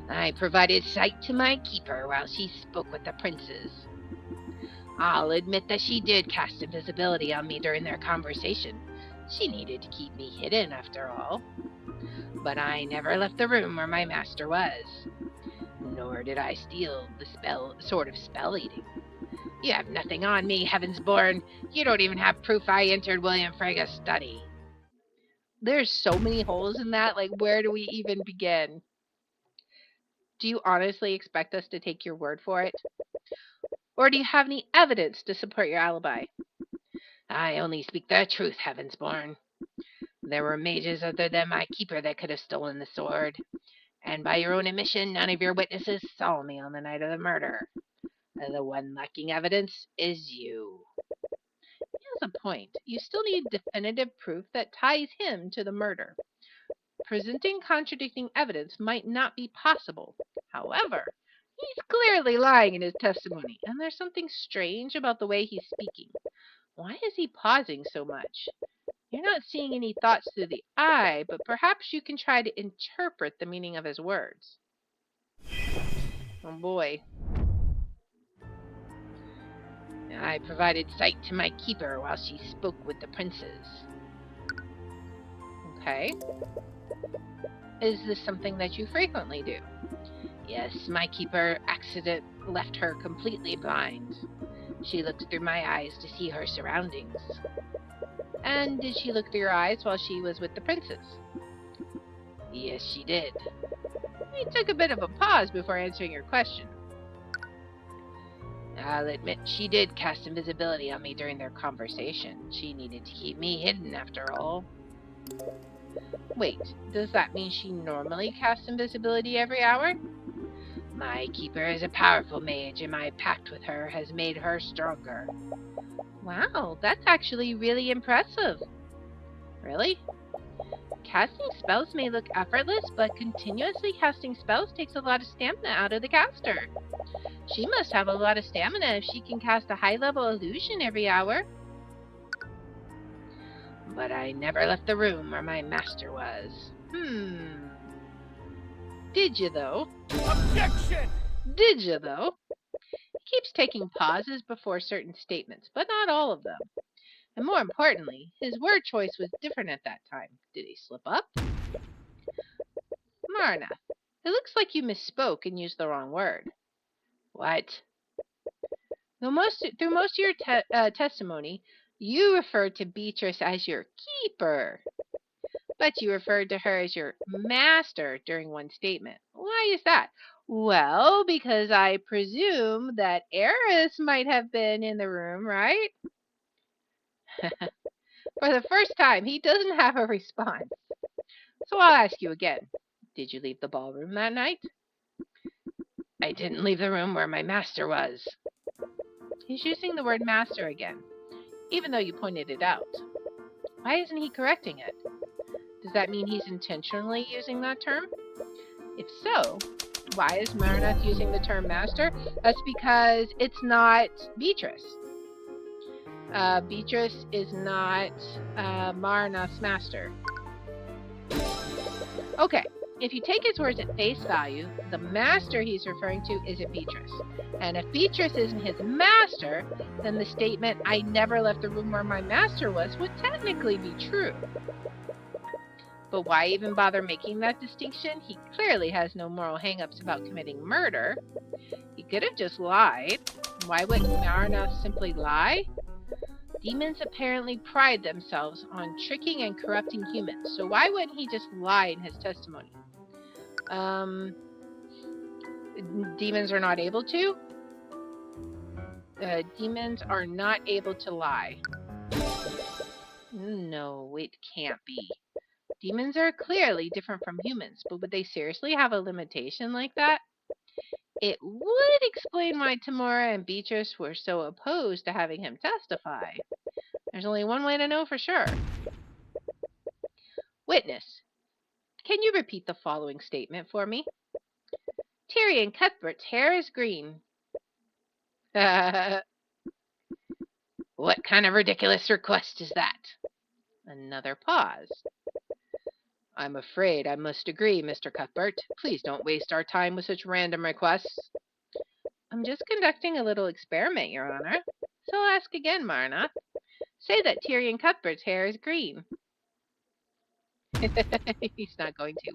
I provided sight to my keeper while she spoke with the princes. I'll admit that she did cast invisibility on me during their conversation. She needed to keep me hidden, after all. But I never left the room where my master was. Nor did I steal the sword of spell eating. You have nothing on me, Heavensborn. You don't even have proof I entered William Frega's study. There's so many holes in that, like, where do we even begin? Do you honestly expect us to take your word for it? Or do you have any evidence to support your alibi? I only speak the truth, Heavensborn. There were mages other than my keeper that could have stolen the sword. And by your own admission, none of your witnesses saw me on the night of the murder. The one lacking evidence is you. He has a point. You still need definitive proof that ties him to the murder. Presenting contradicting evidence might not be possible. However, he's clearly lying in his testimony, and there's something strange about the way he's speaking. Why is he pausing so much? You're not seeing any thoughts through the eye, but perhaps you can try to interpret the meaning of his words. Oh boy. I provided sight to my keeper while she spoke with the princes. Okay. Is this something that you frequently do? Yes, my keeper accident left her completely blind. She looked through my eyes to see her surroundings. And did she look through your eyes while she was with the princes? Yes, she did. He took a bit of a pause before answering your question. I'll admit she did cast invisibility on me during their conversation. She needed to keep me hidden after all. Wait, does that mean she normally casts invisibility every hour? My keeper is a powerful mage, and my pact with her has made her stronger. Wow, that's actually really impressive. Really? Casting spells may look effortless, but continuously casting spells takes a lot of stamina out of the caster. She must have a lot of stamina if she can cast a high-level illusion every hour. But I never left the room where my master was. Did you, though? Objection! Did you, though? He keeps taking pauses before certain statements, but not all of them. And more importantly, his word choice was different at that time. Did he slip up? Marna, it looks like you misspoke and used the wrong word. What? Through most of your testimony, you referred to Beatrice as your keeper. But you referred to her as your master during one statement. Why is that? Well, because I presume that Eris might have been in the room, right? For the first time, he doesn't have a response. So I'll ask you again. Did you leave the ballroom that night? I didn't leave the room where my master was. He's using the word master again, even though you pointed it out. Why isn't he correcting it? Does that mean he's intentionally using that term? If so, why is Marnath using the term master? That's because it's not Beatrice. Beatrice is not Marnath's master. Okay, if you take his words at face value, the master he's referring to isn't Beatrice. And if Beatrice isn't his master, then the statement, I never left the room where my master was, would technically be true. But why even bother making that distinction? He clearly has no moral hang-ups about committing murder. He could have just lied. Why wouldn't Marnath simply lie? Demons apparently pride themselves on tricking and corrupting humans, so why wouldn't he just lie in his testimony? Demons are not able to? Demons are not able to lie. No, it can't be. Demons are clearly different from humans, but would they seriously have a limitation like that? It would explain why Tamora and Beatrice were so opposed to having him testify. There's only one way to know for sure. Witness, can you repeat the following statement for me? Tyrion Cuthbert's hair is green. What kind of ridiculous request is that? Another pause. I'm afraid I must agree, Mr. Cuthbert. Please don't waste our time with such random requests. I'm just conducting a little experiment, Your Honor. So I'll ask again, Marnath. Say that Tyrion Cuthbert's hair is green. He's not going to.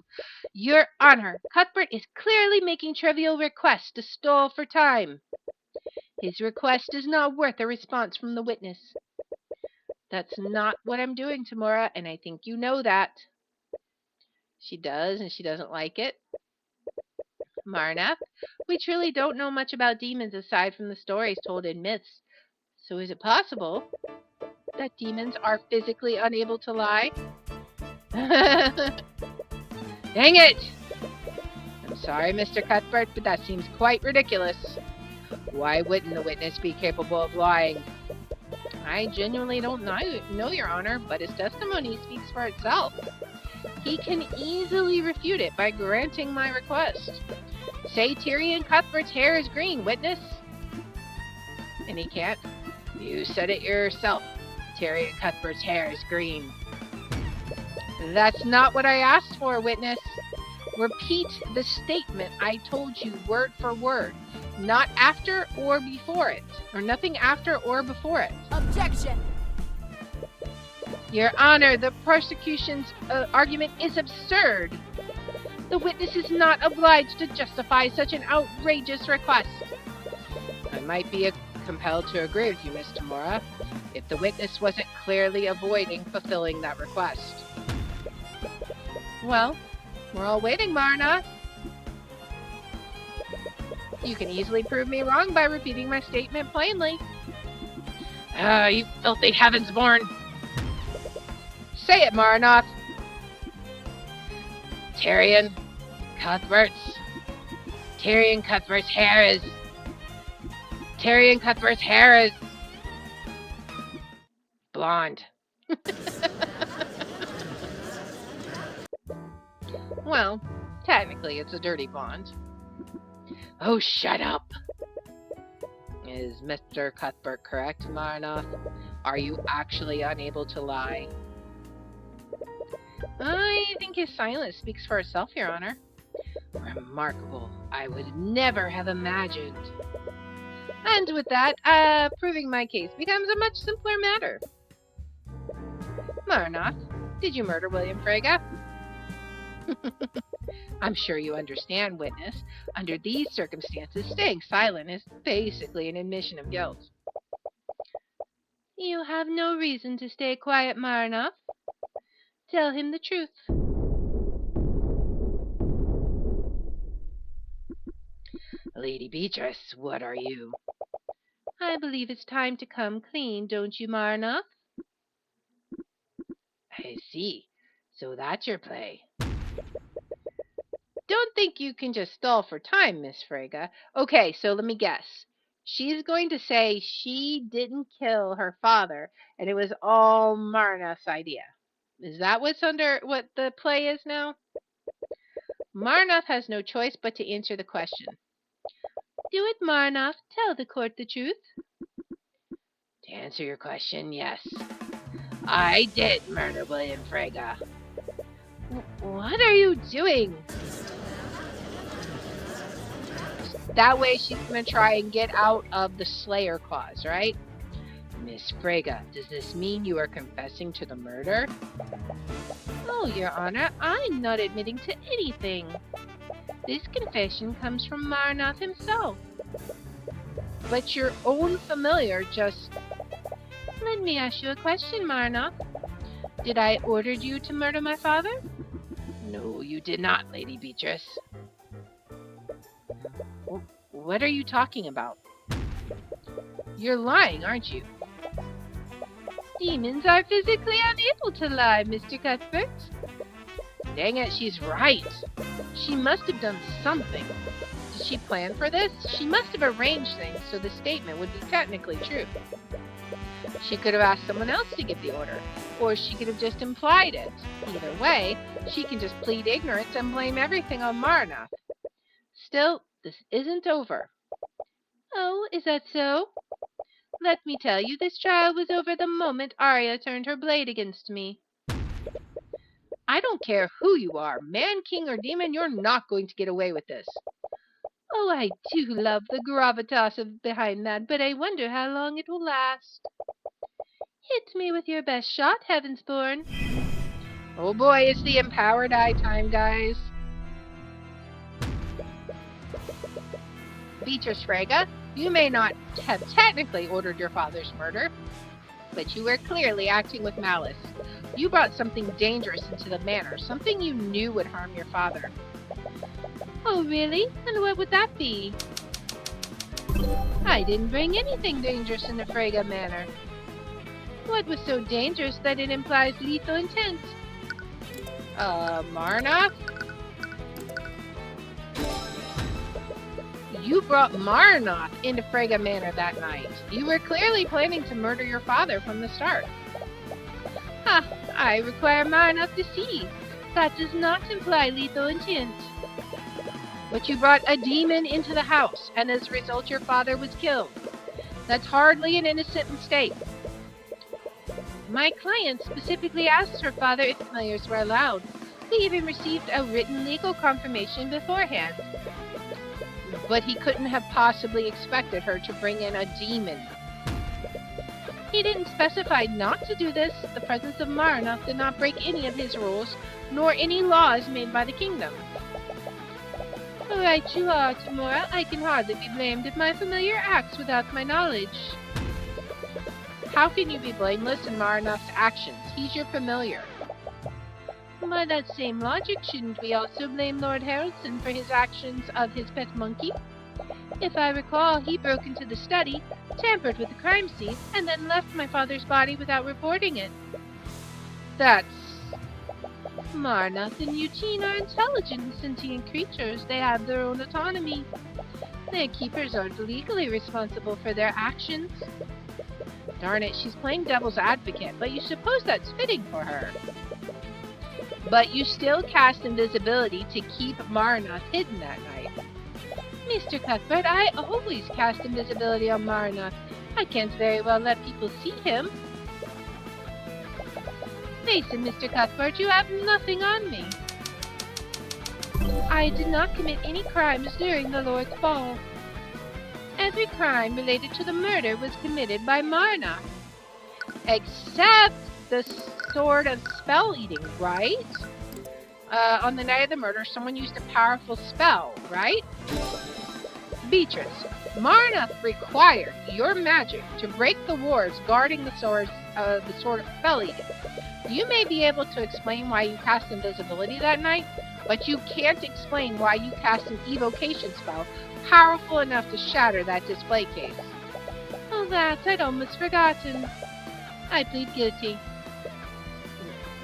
Your Honor, Cuthbert is clearly making trivial requests to stall for time. His request is not worth a response from the witness. That's not what I'm doing, Tamora, and I think you know that. She does, and she doesn't like it. Marnath, we truly don't know much about demons aside from the stories told in myths. So is it possible that demons are physically unable to lie? Dang it! Sorry, Mr. Cuthbert, but that seems quite ridiculous. Why wouldn't the witness be capable of lying? I genuinely don't know, Your Honor, but his testimony speaks for itself. He can easily refute it by granting my request. Say Tyrion Cuthbert's hair is green, witness. And he can't. You said it yourself. Tyrion Cuthbert's hair is green. That's not what I asked for, witness. Repeat the statement I told you word for word. Not after or before it. Or nothing after or before it. Objection! Your Honor, the prosecution's argument is absurd. The witness is not obliged to justify such an outrageous request. I might be compelled to agree with you, Miss Tamora, if the witness wasn't clearly avoiding fulfilling that request. Well, we're all waiting, Marna. You can easily prove me wrong by repeating my statement plainly. You filthy heavensborn! Say it, Marnoth! Tyrion Cuthbert's hair is... Tyrion Cuthbert's hair is... blonde. Well, technically it's a dirty blonde. Oh, shut up! Is Mr. Cuthbert correct, Marnoth? Are you actually unable to lie? I think his silence speaks for itself, Your Honor. Remarkable. I would never have imagined. And with that, proving my case becomes a much simpler matter. Marnoth, did you murder William Frege? I'm sure you understand, witness. Under these circumstances, staying silent is basically an admission of guilt. You have no reason to stay quiet, Marnoth. Tell him the truth. Lady Beatrice, what are you? I believe it's time to come clean, don't you, Marnoth? I see. So that's your play. Don't think you can just stall for time, Miss Frege. Okay, so let me guess. She's going to say she didn't kill her father, and it was all Marnoth's idea. Is that what the play is now? Marnoth has no choice but to answer the question. Do it, Marnoth. Tell the court the truth. To answer your question, yes. I did murder William Frege. What are you doing? That way she's going to try and get out of the Slayer clause, right? Miss Frege, does this mean you are confessing to the murder? Oh, Your Honor, I'm not admitting to anything. This confession comes from Marnoth himself. But your own familiar just... Let me ask you a question, Marnoth. Did I order you to murder my father? No, you did not, Lady Beatrice. What are you talking about? You're lying, aren't you? Demons are physically unable to lie, Mr. Cuthbert. Dang it, she's right. She must have done something. Did she plan for this? She must have arranged things so the statement would be technically true. She could have asked someone else to give the order, or she could have just implied it. Either way, she can just plead ignorance and blame everything on Marnoth. Still, this isn't over. Oh, is that so? Let me tell you, this trial was over the moment Arya turned her blade against me. I don't care who you are, man, king, or demon, you're not going to get away with this. Oh, I do love the gravitas behind that, but I wonder how long it will last. Hit me with your best shot, Heavensborn. Oh boy, it's the empowered eye time, guys. Beatrice Frege, you may not have technically ordered your father's murder, but you were clearly acting with malice. You brought something dangerous into the manor, something you knew would harm your father. Oh, really? And what would that be? I didn't bring anything dangerous in the Frege manor. What was so dangerous that it implies lethal intent? Marnoth? You brought Marnoth into Frega Manor that night. You were clearly planning to murder your father from the start. I require Marnoth to see. That does not imply lethal intent. But you brought a demon into the house, and as a result your father was killed. That's hardly an innocent mistake. My client specifically asked her father if familiars were allowed. We even received a written legal confirmation beforehand. But he couldn't have possibly expected her to bring in a demon. He didn't specify not to do this. The presence of Marnoth did not break any of his rules, nor any laws made by the kingdom. Right you are, Tamora. I can hardly be blamed if my familiar acts without my knowledge. How can you be blameless in Marnoth's actions? He's your familiar. By that same logic, shouldn't we also blame Lord Haraldson for his actions of his pet monkey? If I recall, he broke into the study, tampered with the crime scene, and then left my father's body without reporting it. That's... Marnoth and Eugene are intelligent, sentient creatures. They have their own autonomy. Their keepers aren't legally responsible for their actions. Darn it, she's playing devil's advocate, but you suppose that's fitting for her. But you still cast invisibility to keep Marnoth hidden that night. Mr. Cuthbert, I always cast invisibility on Marnoth. I can't very well let people see him. Face it, Mr. Cuthbert, you have nothing on me. I did not commit any crimes during the Lord's Ball. Every crime related to the murder was committed by Marnoth. Except the sword of spell eating, right? On the night of the murder, someone used a powerful spell, right? Beatrice, Marnoth required your magic to break the wards guarding the sword of spell eating. You may be able to explain why you cast invisibility that night, but you can't explain why you cast an evocation spell powerful enough to shatter that display case. Oh, that I'd almost forgotten. I plead guilty.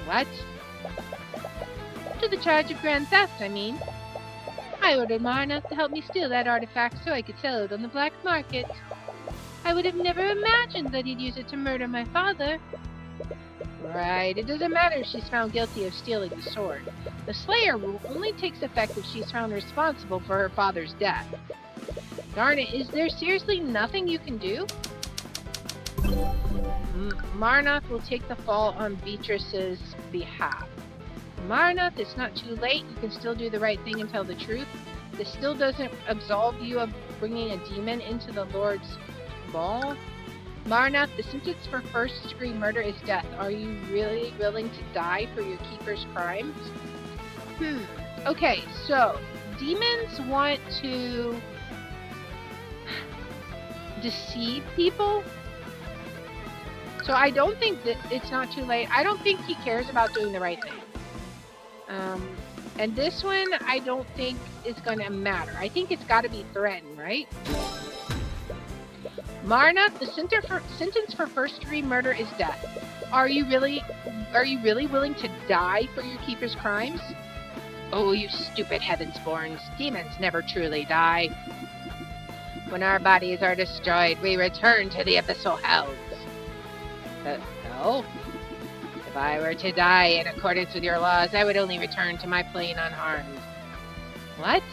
What? To the charge of grand theft, I mean. I ordered Marnoth to help me steal that artifact so I could sell it on the black market. I would have never imagined that he'd use it to murder my father. Right, it doesn't matter if she's found guilty of stealing the sword. The Slayer rule only takes effect if she's found responsible for her father's death. Darn it, is there seriously nothing you can do? Marnoth will take the fall on Beatrice's behalf. Marnoth, it's not too late. You can still do the right thing and tell the truth. This still doesn't absolve you of bringing a demon into the Lord's Ball. Marnoth, the sentence for first-degree murder is death. Are you really willing to die for your keeper's crimes? Okay, so demons want to deceive people. So I don't think that it's not too late. I don't think he cares about doing the right thing. And this one, I don't think is going to matter. I think it's got to be threatened, right? Marnoth, the sentence for first-degree murder is death. Are you really willing to die for your keeper's crimes? Oh, you stupid Heavensborns. Demons never truly die. When our bodies are destroyed, we return to the abyssal hells. No? If I were to die in accordance with your laws, I would only return to my plane unharmed. What?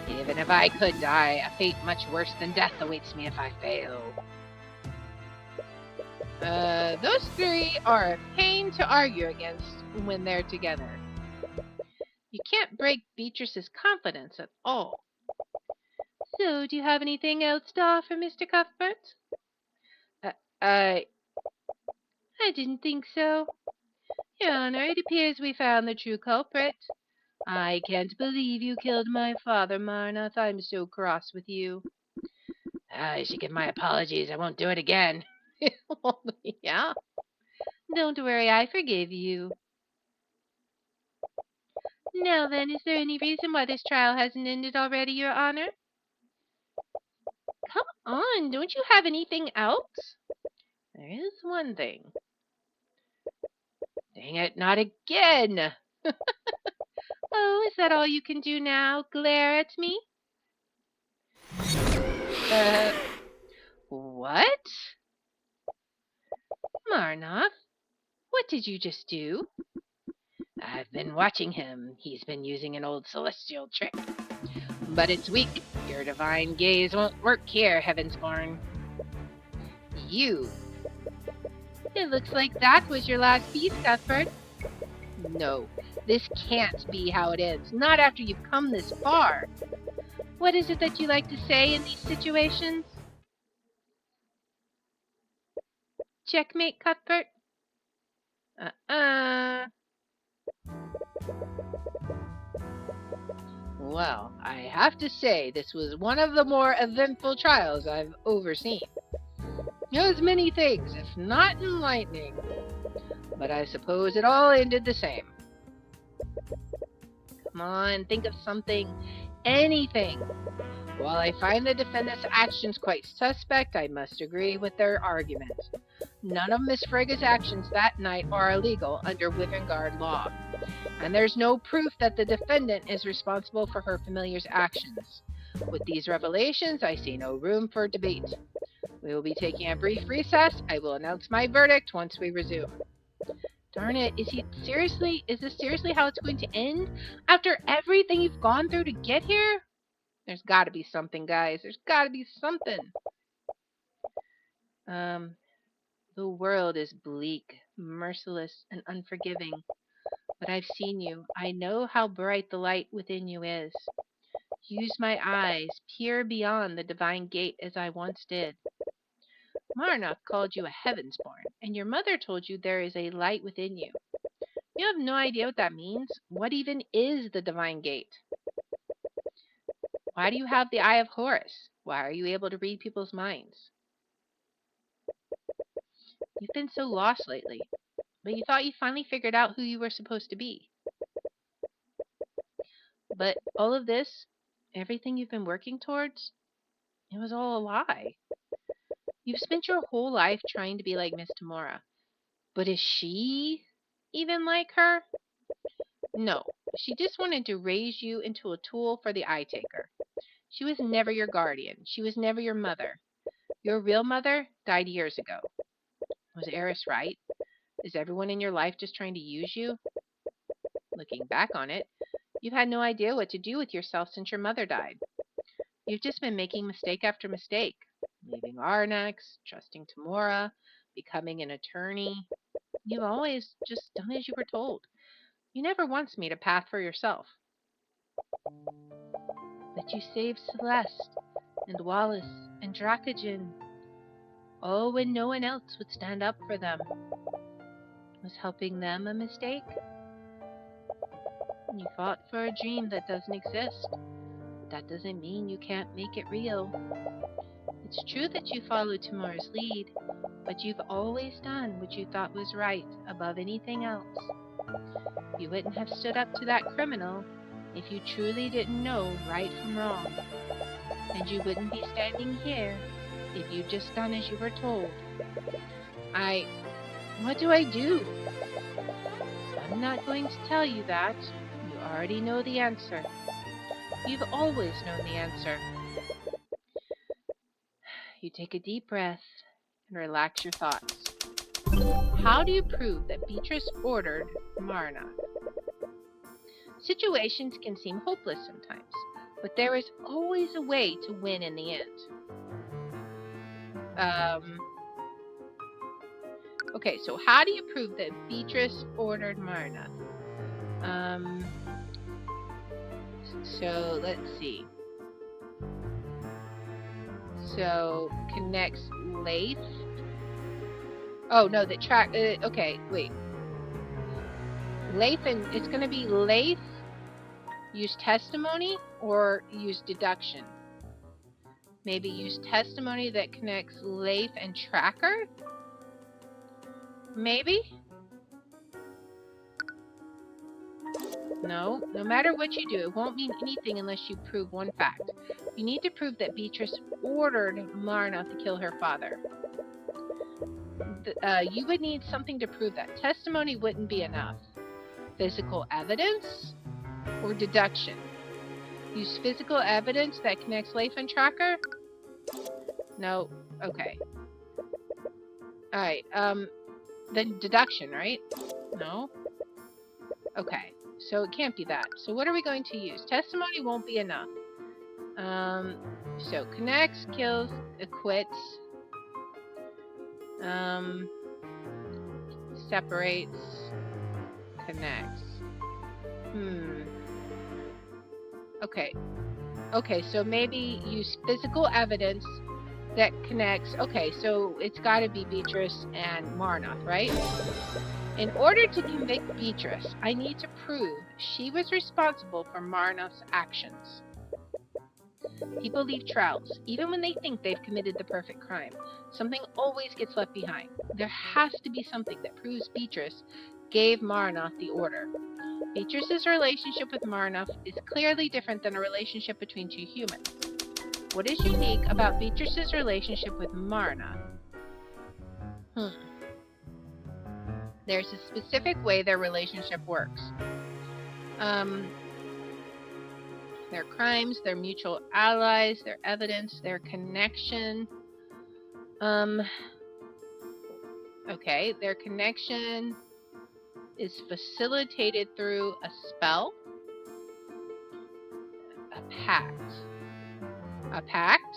Even if I could die, a fate much worse than death awaits me if I fail. Those three are a pain to argue against when they're together. You can't break Beatrice's confidence at all. So, do you have anything else to offer, Mr. Cuthbert? I didn't think so. Your Honor, it appears we found the true culprit. I can't believe you killed my father, Marnoth. I'm so cross with you. I should give my apologies. I won't do it again. Yeah? Don't worry, I forgive you. Now then, is there any reason why this trial hasn't ended already, Your Honor? Come on, don't you have anything else? There is one thing. Dang it, not again! Oh, is that all you can do now? Glare at me? What? Marnoth, what did you just do? I've been watching him. He's been using an old celestial trick. But it's weak. Your divine gaze won't work here, Heavensborn. You. It looks like that was your last piece, Cuthbert. No, this can't be how it ends. Not after you've come this far. What is it that you like to say in these situations? Checkmate, Cuthbert? Well, I have to say this was one of the more eventful trials I've overseen. It was many things, if not enlightening. But I suppose it all ended the same. Come on, think of something. Anything. While I find the defendant's actions quite suspect, I must agree with their argument. None of Miss Frega's actions that night are illegal under Wivengard law, and there's no proof that the defendant is responsible for her familiar's actions. With these revelations, I see no room for debate. We will be taking a brief recess. I will announce my verdict once we resume. Darn it, is this seriously how it's going to end? After everything you've gone through to get here? There's gotta be something, guys. There's gotta be something. The world is bleak, merciless, and unforgiving. But I've seen you. I know how bright the light within you is. Use my eyes, peer beyond the divine gate as I once did. Marnoth called you a Heavensborn, and your mother told you there is a light within you. You have no idea what that means. What even is the divine gate? Why do you have the Eye of Horus? Why are you able to read people's minds? You've been so lost lately, but you thought you finally figured out who you were supposed to be. But all of this, everything you've been working towards, it was all a lie. You've spent your whole life trying to be like Miss Tamora. But is she even like her? No, she just wanted to raise you into a tool for the Eye Taker. She was never your guardian. She was never your mother. Your real mother died years ago. Was Eris right? Is everyone in your life just trying to use you? Looking back on it, you've had no idea what to do with yourself since your mother died. You've just been making mistake after mistake. Leaving Arnax, trusting Tamora, becoming an attorney. You've always just done as you were told. You never once made a path for yourself. But you saved Celeste, and Wallace, and Dracogen. Oh, when no one else would stand up for them. Was helping them a mistake? You fought for a dream that doesn't exist. But that doesn't mean you can't make it real. It's true that you followed Tamora's lead, but you've always done what you thought was right above anything else. You wouldn't have stood up to that criminal if you truly didn't know right from wrong. And you wouldn't be standing here if you'd just done as you were told. What do I do? I'm not going to tell you that. You already know the answer. You've always known the answer. You take a deep breath and relax your thoughts. How do you prove that Beatrice ordered Marnoth? Situations can seem hopeless sometimes, but there is always a way to win in the end. Okay, so how do you prove that Beatrice ordered Marnoth? So let's see. So connects Laith. Oh no, the track. Okay, wait. Laith, and it's going to be Laith. Use testimony or use deduction. Maybe use testimony that connects Laith and Tracker. Maybe. No matter what you do, it won't mean anything unless you prove one fact. You need to prove that Beatrice ordered Marnoth to kill her father. You would need something to prove that. Testimony wouldn't be enough. Physical evidence or deduction? Use physical evidence that connects Laith and Tracker. No. Okay. Alright, then deduction, right? No? Okay, so it can't be that. So what are we going to use? Testimony won't be enough. So connects, kills, acquits, separates, connects. Okay. Okay, so maybe use physical evidence that connects. Okay, so it's got to be Beatrice and Marnoth, right? In order to convict Beatrice, I need to prove she was responsible for Marnoth's actions. People leave trails, even when they think they've committed the perfect crime. Something always gets left behind. There has to be something that proves Beatrice gave Marnoth the order. Beatrice's relationship with Marnoth is clearly different than a relationship between two humans. What is unique about Beatrice's relationship with Marnoth? There's a specific way their relationship works. Their crimes, their mutual allies, their evidence, their connection. Okay, their connection is facilitated through a spell, a pact. A pact?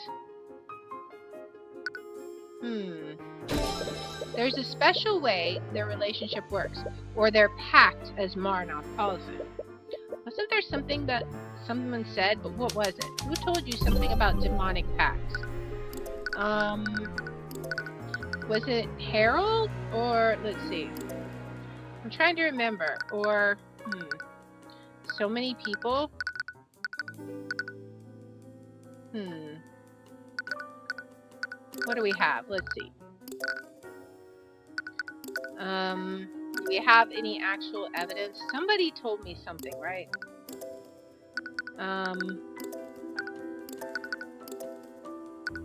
There's a special way their relationship works, or their pact, as Marnoth calls it. Wasn't there something that someone said, but what was it? Who told you something about demonic pacts? Was it Harold, or let's see. I'm trying to remember, or so many people. What do we have? Let's see. Do we have any actual evidence? Somebody told me something, right?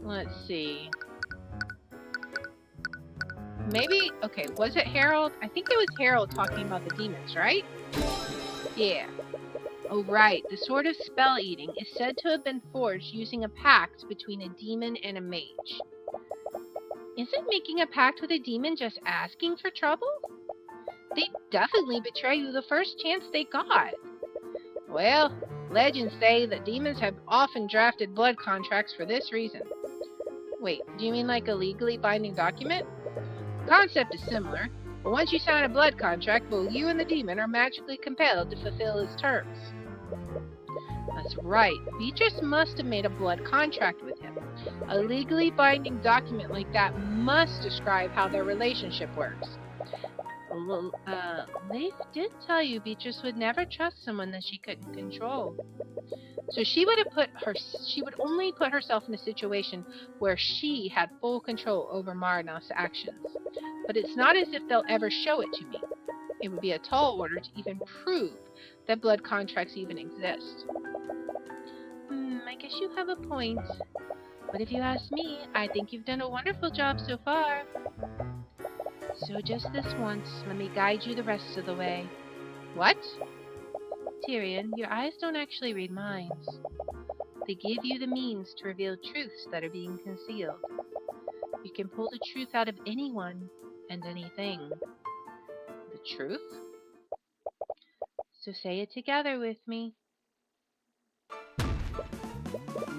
Let's see. Maybe, okay, was it Harold? I think it was Harold talking about the demons, right? Yeah. Oh, right. The sword of spell eating is said to have been forged using a pact between a demon and a mage. Isn't making a pact with a demon just asking for trouble? They'd definitely betray you the first chance they got. Well, legends say that demons have often drafted blood contracts for this reason. Wait, do you mean like a legally binding document? The concept is similar, but once you sign a blood contract, both you and the demon are magically compelled to fulfill its terms. That's right. Beatrice must have made a blood contract with him. A legally binding document like that must describe how their relationship works. Leif did tell you Beatrice would never trust someone that she couldn't control. So she would only put herself in a situation where she had full control over Marnoth's actions. But it's not as if they'll ever show it to me. It would be a tall order to even prove that blood contracts even exist. I guess you have a point. But if you ask me, I think you've done a wonderful job so far. So just this once, let me guide you the rest of the way. What? Tyrion, your eyes don't actually read minds. They give you the means to reveal truths that are being concealed. You can pull the truth out of anyone and anything. The truth? So say it together with me.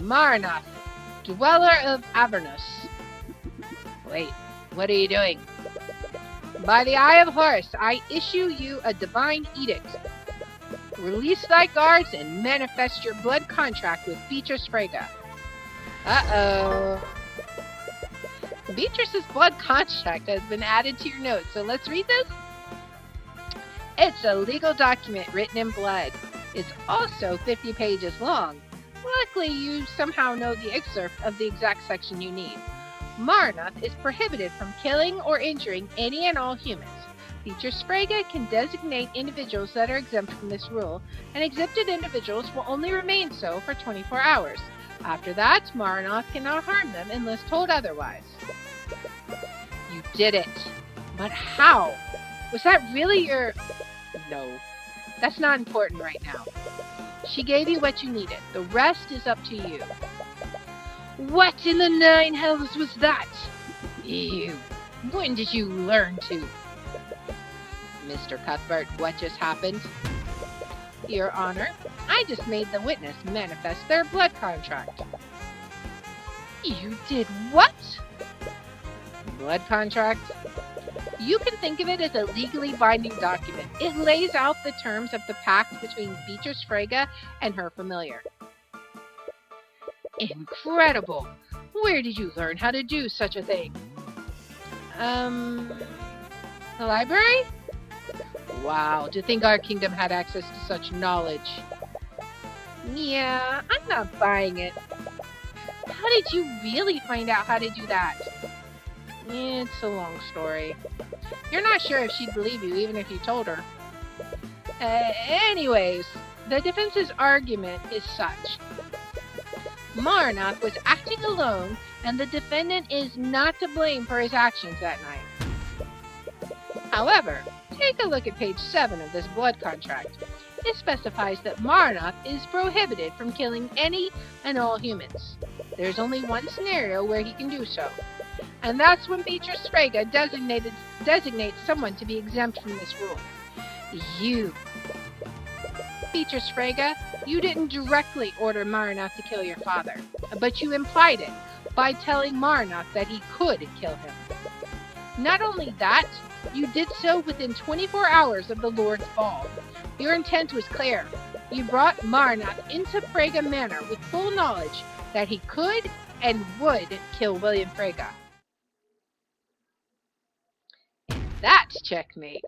Marnoth, dweller of Avernus. Wait, what are you doing? By the Eye of Horus, I issue you a divine edict. Release thy guards and manifest your blood contract with Beatrice Frege. Uh-oh. Beatrice's blood contract has been added to your notes, so let's read this. It's a legal document written in blood. It's also 50 pages long. Luckily, you somehow know the excerpt of the exact section you need. Marnoth is prohibited from killing or injuring any and all humans. Beatrice Frege can designate individuals that are exempt from this rule, and exempted individuals will only remain so for 24 hours. After that, Marnoth cannot harm them unless told otherwise. You did it. But how? Was that really your... No. That's not important right now. She gave you what you needed. The rest is up to you. What in the nine hells was that? You. When did you learn to? Mr. Cuthbert, what just happened? Your Honor, I just made the witness manifest their blood contract. You did what? Blood contract? You can think of it as a legally binding document. It lays out the terms of the pact between Beatrice Frege and her familiar. Incredible! Where did you learn how to do such a thing? The library? Wow, to think our kingdom had access to such knowledge. Yeah, I'm not buying it. How did you really find out how to do that? It's a long story. You're not sure if she'd believe you, even if you told her. Anyways, the defense's argument is such. Marnoth was acting alone, and the defendant is not to blame for his actions that night. However, take a look at page 7 of this blood contract. It specifies that Marnoth is prohibited from killing any and all humans. There's only one scenario where he can do so, and that's when Beatrice Frege designates someone to be exempt from this rule. You. Beatrice Frege, you didn't directly order Marnoth to kill your father, but you implied it by telling Marnoth that he could kill him. Not only that, you did so within 24 hours of the Lord's ball. Your intent was clear. You brought Marnoth into Frege Manor with full knowledge that he could and would kill William Frege. And that's checkmate.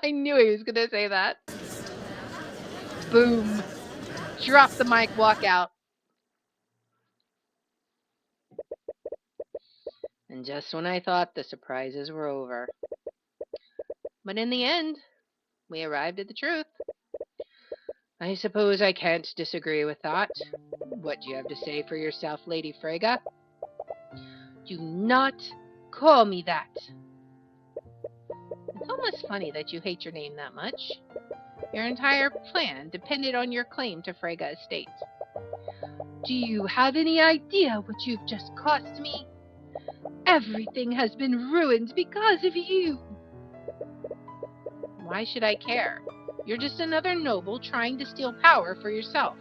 I knew he was going to say that. Boom. Drop the mic, walk out. And just when I thought the surprises were over. But in the end, we arrived at the truth. I suppose I can't disagree with that. What do you have to say for yourself, Lady Frege? Do not call me that. It's almost funny that you hate your name that much. Your entire plan depended on your claim to Frege estate. Do you have any idea what you've just cost me? Everything has been ruined because of you. Why should I care? You're just another noble trying to steal power for yourself.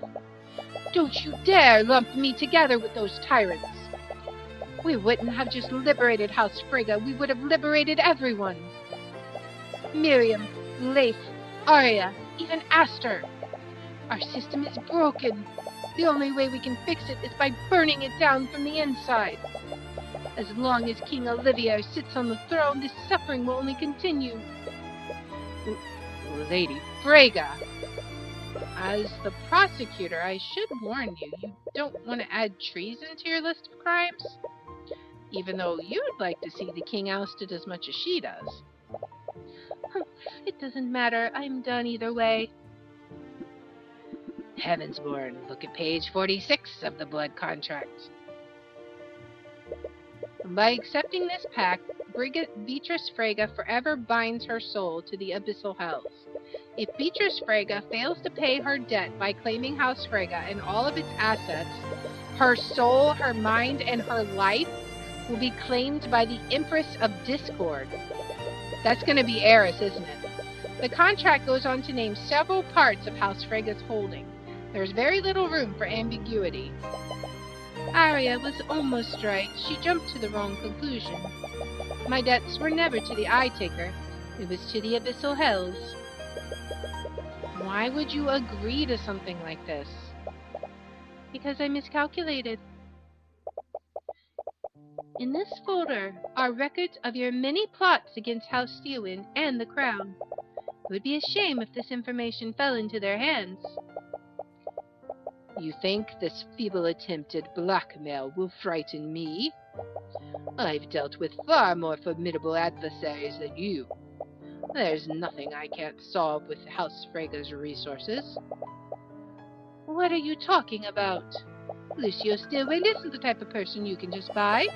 Don't you dare lump me together with those tyrants. We wouldn't have just liberated House Frege, we would have liberated everyone. Miriam, Leif, Arya, even Aster. Our system is broken. The only way we can fix it is by burning it down from the inside. As long as King Olivier sits on the throne, this suffering will only continue. Lady Frege, as the prosecutor, I should warn you, you don't want to add treason to your list of crimes, even though you'd like to see the king ousted as much as she does. It doesn't matter, I'm done either way. Heavensborn, look at page 46 of the blood contract. By accepting this pact, Beatrice Frege forever binds her soul to the abyssal hells. If Beatrice Frege fails to pay her debt by claiming House Frege and all of its assets, her soul, her mind, and her life will be claimed by the Empress of Discord. That's going to be Eris, isn't it? The contract goes on to name several parts of House Frege's holding. There's very little room for ambiguity. Arya was almost right. She jumped to the wrong conclusion. My debts were never to the Eye-Taker. It was to the abyssal hells. Why would you agree to something like this? Because I miscalculated. In this folder are records of your many plots against House Steelwind and the Crown. It would be a shame if this information fell into their hands. You think this feeble attempt at blackmail will frighten me? I've dealt with far more formidable adversaries than you. There's nothing I can't solve with House Frege's resources. What are you talking about? Lucio Steelwind isn't the type of person you can just buy.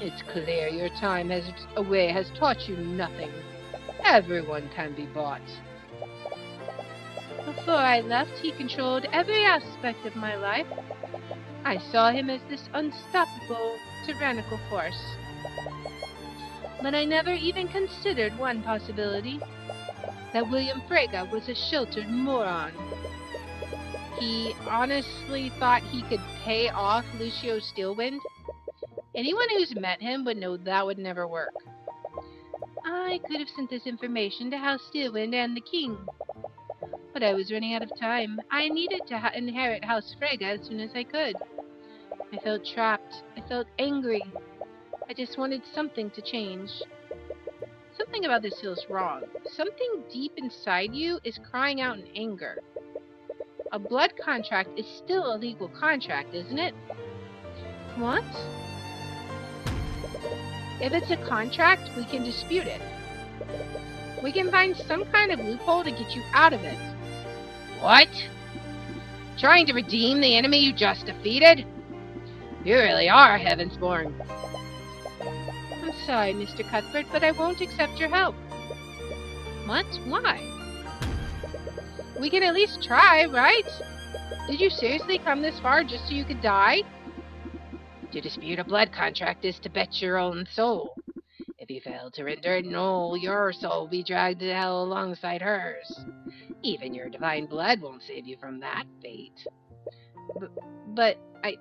It's clear your time away has taught you nothing. Everyone can be bought. Before I left, he controlled every aspect of my life. I saw him as this unstoppable, tyrannical force. But I never even considered one possibility, that William Frege was a sheltered moron. He honestly thought he could pay off Lucio Steelwind? Anyone who's met him would know that would never work. I could have sent this information to House Steelwind and the king. But I was running out of time. I needed to inherit House Frege as soon as I could. I felt trapped. I felt angry. I just wanted something to change. Something about this feels wrong. Something deep inside you is crying out in anger. A blood contract is still a legal contract, isn't it? What? If it's a contract, we can dispute it. We can find some kind of loophole to get you out of it. What? Trying to redeem the enemy you just defeated? You really are Heavensborn. I'm sorry, Mr. Cuthbert, but I won't accept your help. What? Why? We can at least try, right? Did you seriously come this far just so you could die? To dispute a blood contract is to bet your own soul. If you fail to render it null, your soul will be dragged to hell alongside hers. Even your divine blood won't save you from that fate. But I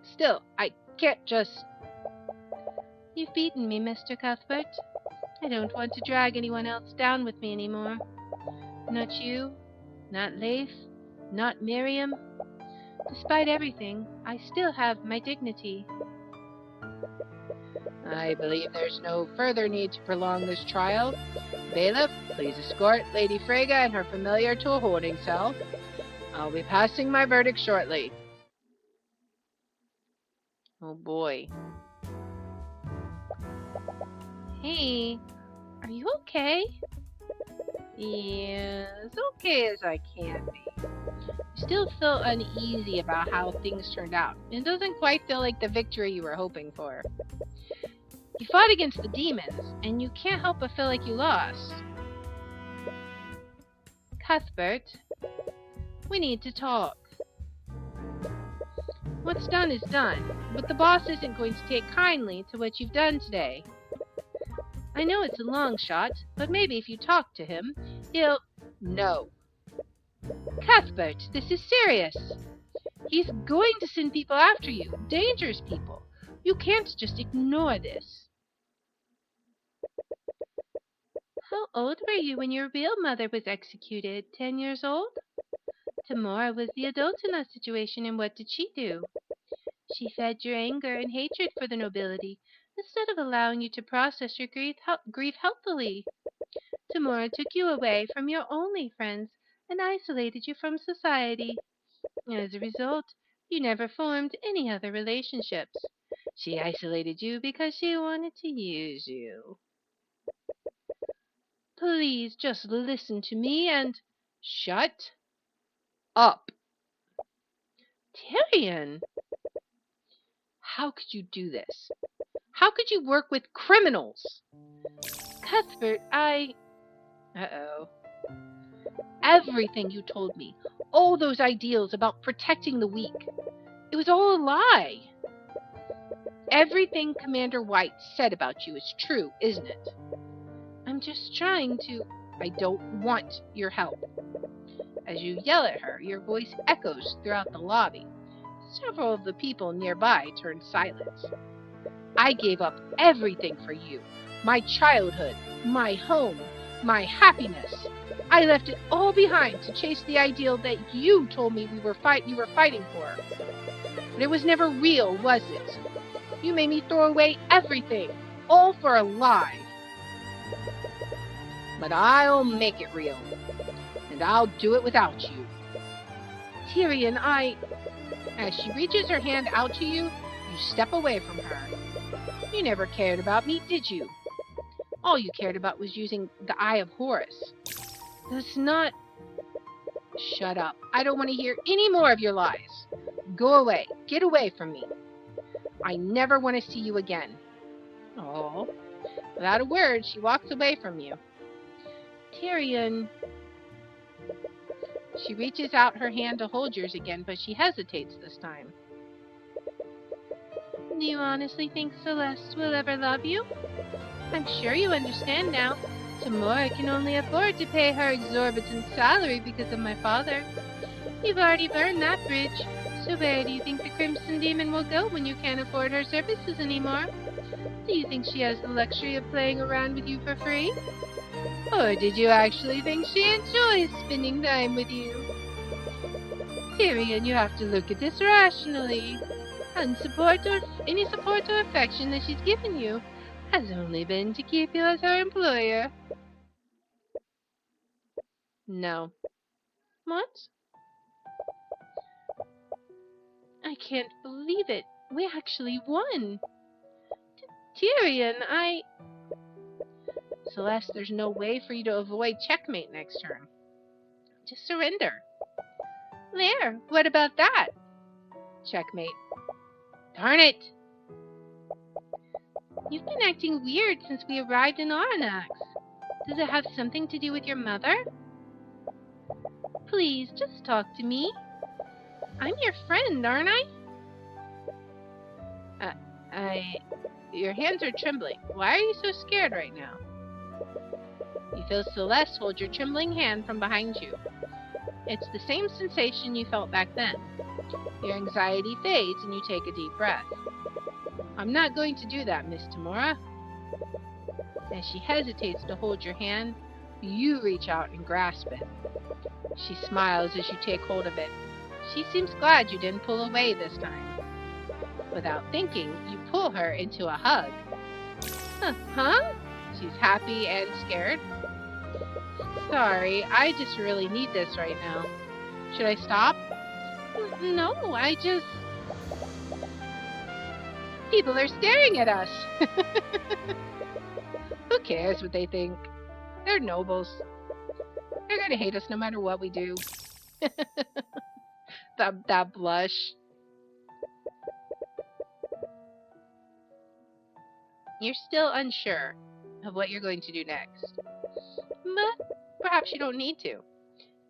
can't just... You've beaten me, Mr. Cuthbert. I don't want to drag anyone else down with me anymore. Not you, not Leif, not Miriam. Despite everything, I still have my dignity. I believe there's no further need to prolong this trial. Bailiff, please escort Lady Frege and her familiar to a holding cell. I'll be passing my verdict shortly. Oh boy. Hey, are you okay? Yeah, as okay as I can be. You still feel uneasy about how things turned out. It doesn't quite feel like the victory you were hoping for. You fought against the demons, and you can't help but feel like you lost. Cuthbert, we need to talk. What's done is done, but the boss isn't going to take kindly to what you've done today. I know it's a long shot, but maybe if you talk to him, he'll... No. Cuthbert, this is serious. He's going to send people after you, dangerous people. You can't just ignore this. How old were you when your real mother was executed? 10 years old? Tamora was the adult in that situation, and what did she do? She fed your anger and hatred for the nobility, instead of allowing you to process your grief healthily. Tamora took you away from your only friends and isolated you from society. As a result, you never formed any other relationships. She isolated you because she wanted to use you. Please just listen to me and shut up. Tyrion, how could you do this? How could you work with criminals? Cuthbert, Uh-oh. Everything you told me, all those ideals about protecting the weak, it was all a lie. Everything Commander White said about you is true, isn't it? I'm just trying to... I don't want your help. As you yell at her, your voice echoes throughout the lobby. Several of the people nearby turn silent. I gave up everything for you. My childhood, my home, my happiness. I left it all behind to chase the ideal that you told me you were fighting for. But it was never real, was it? You made me throw away everything, all for a lie. But I'll make it real, and I'll do it without you. Tyrion, As she reaches her hand out to you, you step away from her. You never cared about me, did you? All you cared about was using the Eye of Horus. That's not... Shut up. I don't want to hear any more of your lies. Go away. Get away from me. I never want to see you again. Oh. Without a word, she walks away from you. Tyrion... She reaches out her hand to hold yours again, but she hesitates this time. Do you honestly think Celeste will ever love you? I'm sure you understand now. Tamora can only afford to pay her exorbitant salary because of my father. You've already burned that bridge, so where do you think the Crimson Demon will go when you can't afford her services anymore? Do you think she has the luxury of playing around with you for free? Or did you actually think she enjoys spending time with you? Tyrion, you have to look at this rationally. And any support or affection that she's given you has only been to keep you as her employer. No. What? I can't believe it. We actually won. Tyrion, Celeste, there's no way for you to avoid checkmate next turn. Just surrender. There, what about that? Checkmate. Darn it! You've been acting weird since we arrived in Aranax. Does it have something to do with your mother? Please, just talk to me. I'm your friend, aren't I? Your hands are trembling. Why are you so scared right now? You feel Celeste hold your trembling hand from behind you. It's the same sensation you felt back then. Your anxiety fades and you take a deep breath. I'm not going to do that, Miss Tamora. As she hesitates to hold your hand, you reach out and grasp it. She smiles as you take hold of it. She seems glad you didn't pull away this time. Without thinking, you pull her into a hug. Huh? She's happy and scared. Sorry, I just really need this right now. Should I stop? No, People are staring at us. Who cares what they think? They're nobles. They're gonna hate us no matter what we do. that blush. You're still unsure of what you're going to do next. But perhaps you don't need to.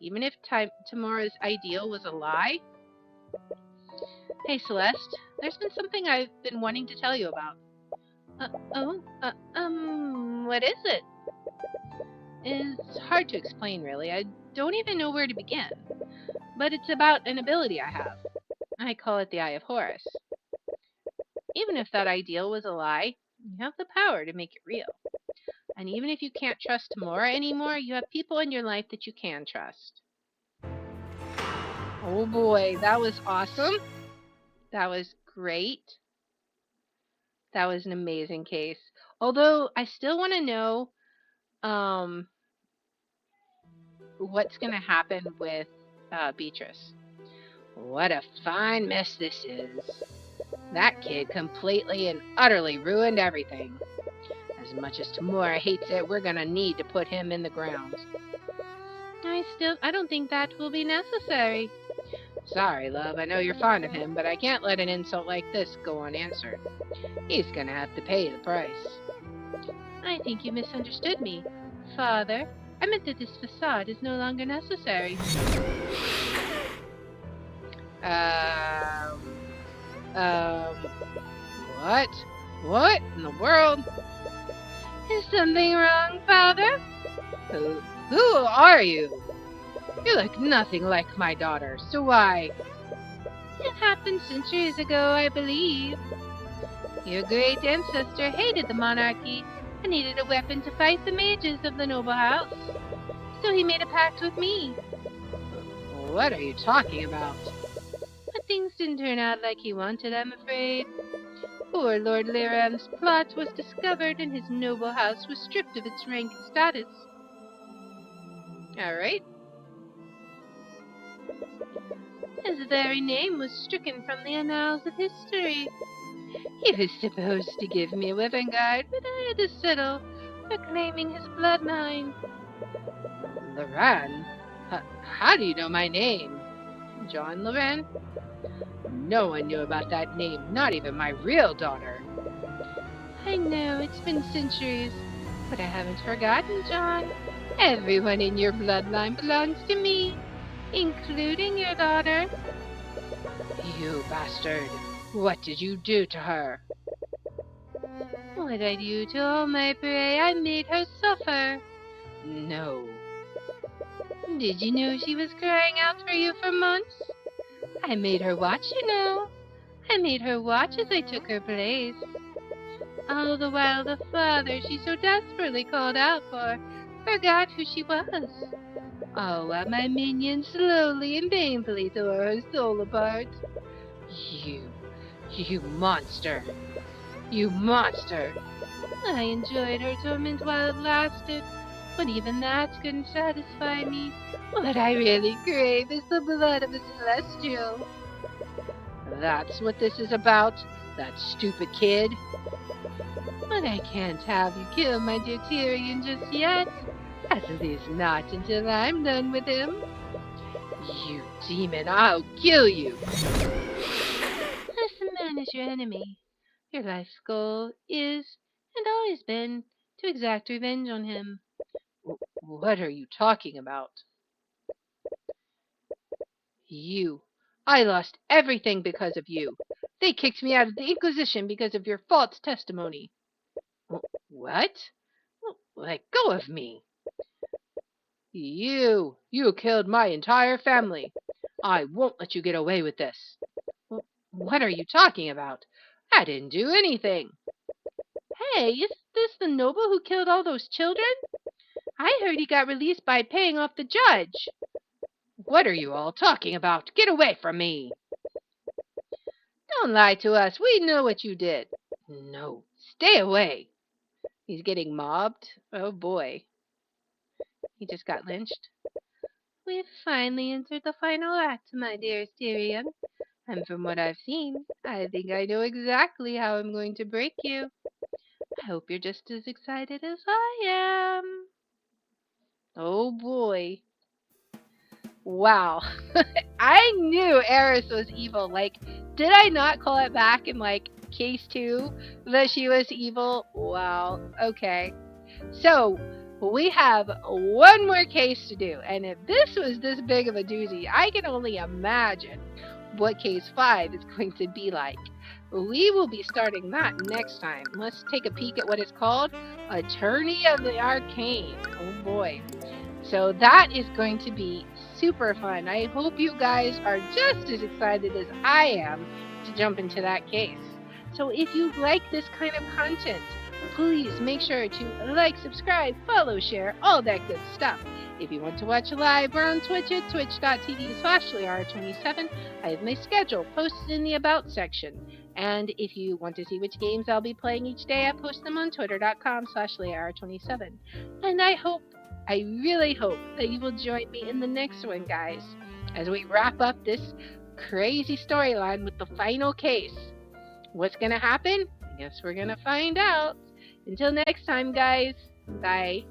Even if Tamora's ideal was a lie. Hey Celeste, there's been something I've been wanting to tell you about. What is it? It's hard to explain, really. I don't even know where to begin. But it's about an ability I have. I call it the Eye of Horus. Even if that ideal was a lie, you have the power to make it real. And even if you can't trust Tamora anymore, you have people in your life that you can trust. Oh boy, that was awesome. That was great. That was an amazing case. Although, I still want to know what's going to happen with Beatrice. What a fine mess this is. That kid completely and utterly ruined everything. As much as Tamora hates it, we're going to need to put him in the ground. I don't think that will be necessary. Sorry, love, I know you're fond of him, but I can't let an insult like this go unanswered. He's going to have to pay the price. I think you misunderstood me, Father. I meant that this facade is no longer necessary. What? What in the world? Is something wrong, Father? Who are you? You look nothing like my daughter, so why? It happened centuries ago, I believe. Your great ancestor hated the monarchy and needed a weapon to fight the mages of the noble house. So he made a pact with me. What are you talking about? But things didn't turn out like he wanted, I'm afraid. Poor Lord Lyran's plot was discovered and his noble house was stripped of its rank and status. Alright. His very name was stricken from the annals of history. He was supposed to give me a weapon guard, but I had to settle for claiming his bloodline. Lyran? How do you know my name? John Lyran? No one knew about that name, not even my real daughter. I know, it's been centuries, but I haven't forgotten, John. Everyone in your bloodline belongs to me, including your daughter. You bastard. What did you do to her? What I do to all my prey, I made her suffer. No. Did you know she was crying out for you for months? I made her watch, you know. I made her watch as I took her place. All the while the father she so desperately called out for forgot who she was. All while my minion slowly and painfully tore her soul apart. You monster! You monster! I enjoyed her torment while it lasted, but even that couldn't satisfy me. What I really crave is the blood of a celestial. That's what this is about, that stupid kid. But I can't have you kill my dear Tyrion just yet. At least not until I'm done with him. You demon, I'll kill you! This man is your enemy. Your life's goal is, and always been, to exact revenge on him. What are you talking about? You. I lost everything because of you. They kicked me out of the Inquisition because of your false testimony. What? Let go of me. You killed my entire family. I won't let you get away with this. What are you talking about? I didn't do anything. Hey, isn't this the noble who killed all those children? I heard he got released by paying off the judge. What are you all talking about? Get away from me. Don't lie to us. We know what you did. No, stay away. He's getting mobbed. Oh boy. He just got lynched. We've finally entered the final act, my dear Tyrion. And from what I've seen, I think I know exactly how I'm going to break you. I hope you're just as excited as I am. Oh boy. Wow. I knew Eris was evil. Like, did I not call it back in, like, case 2 that she was evil? Wow. Okay. So, we have one more case to do. And if this was this big of a doozy, I can only imagine what case 5 is going to be like. We will be starting that next time. Let's take a peek at what it's called. Attorney of the Arcane. Oh boy. So that is going to be super fun. I hope you guys are just as excited as I am to jump into that case. So if you like this kind of content, please make sure to like, subscribe, follow, share, all that good stuff. If you want to watch live, we're on Twitch at twitch.tv/LeR27. I have my schedule posted in the About section. And if you want to see which games I'll be playing each day, I post them on twitter.com/LeR27. And I really hope that you will join me in the next one, guys, as we wrap up this crazy storyline with the final case. What's going to happen? I guess we're going to find out. Until next time, guys. Bye.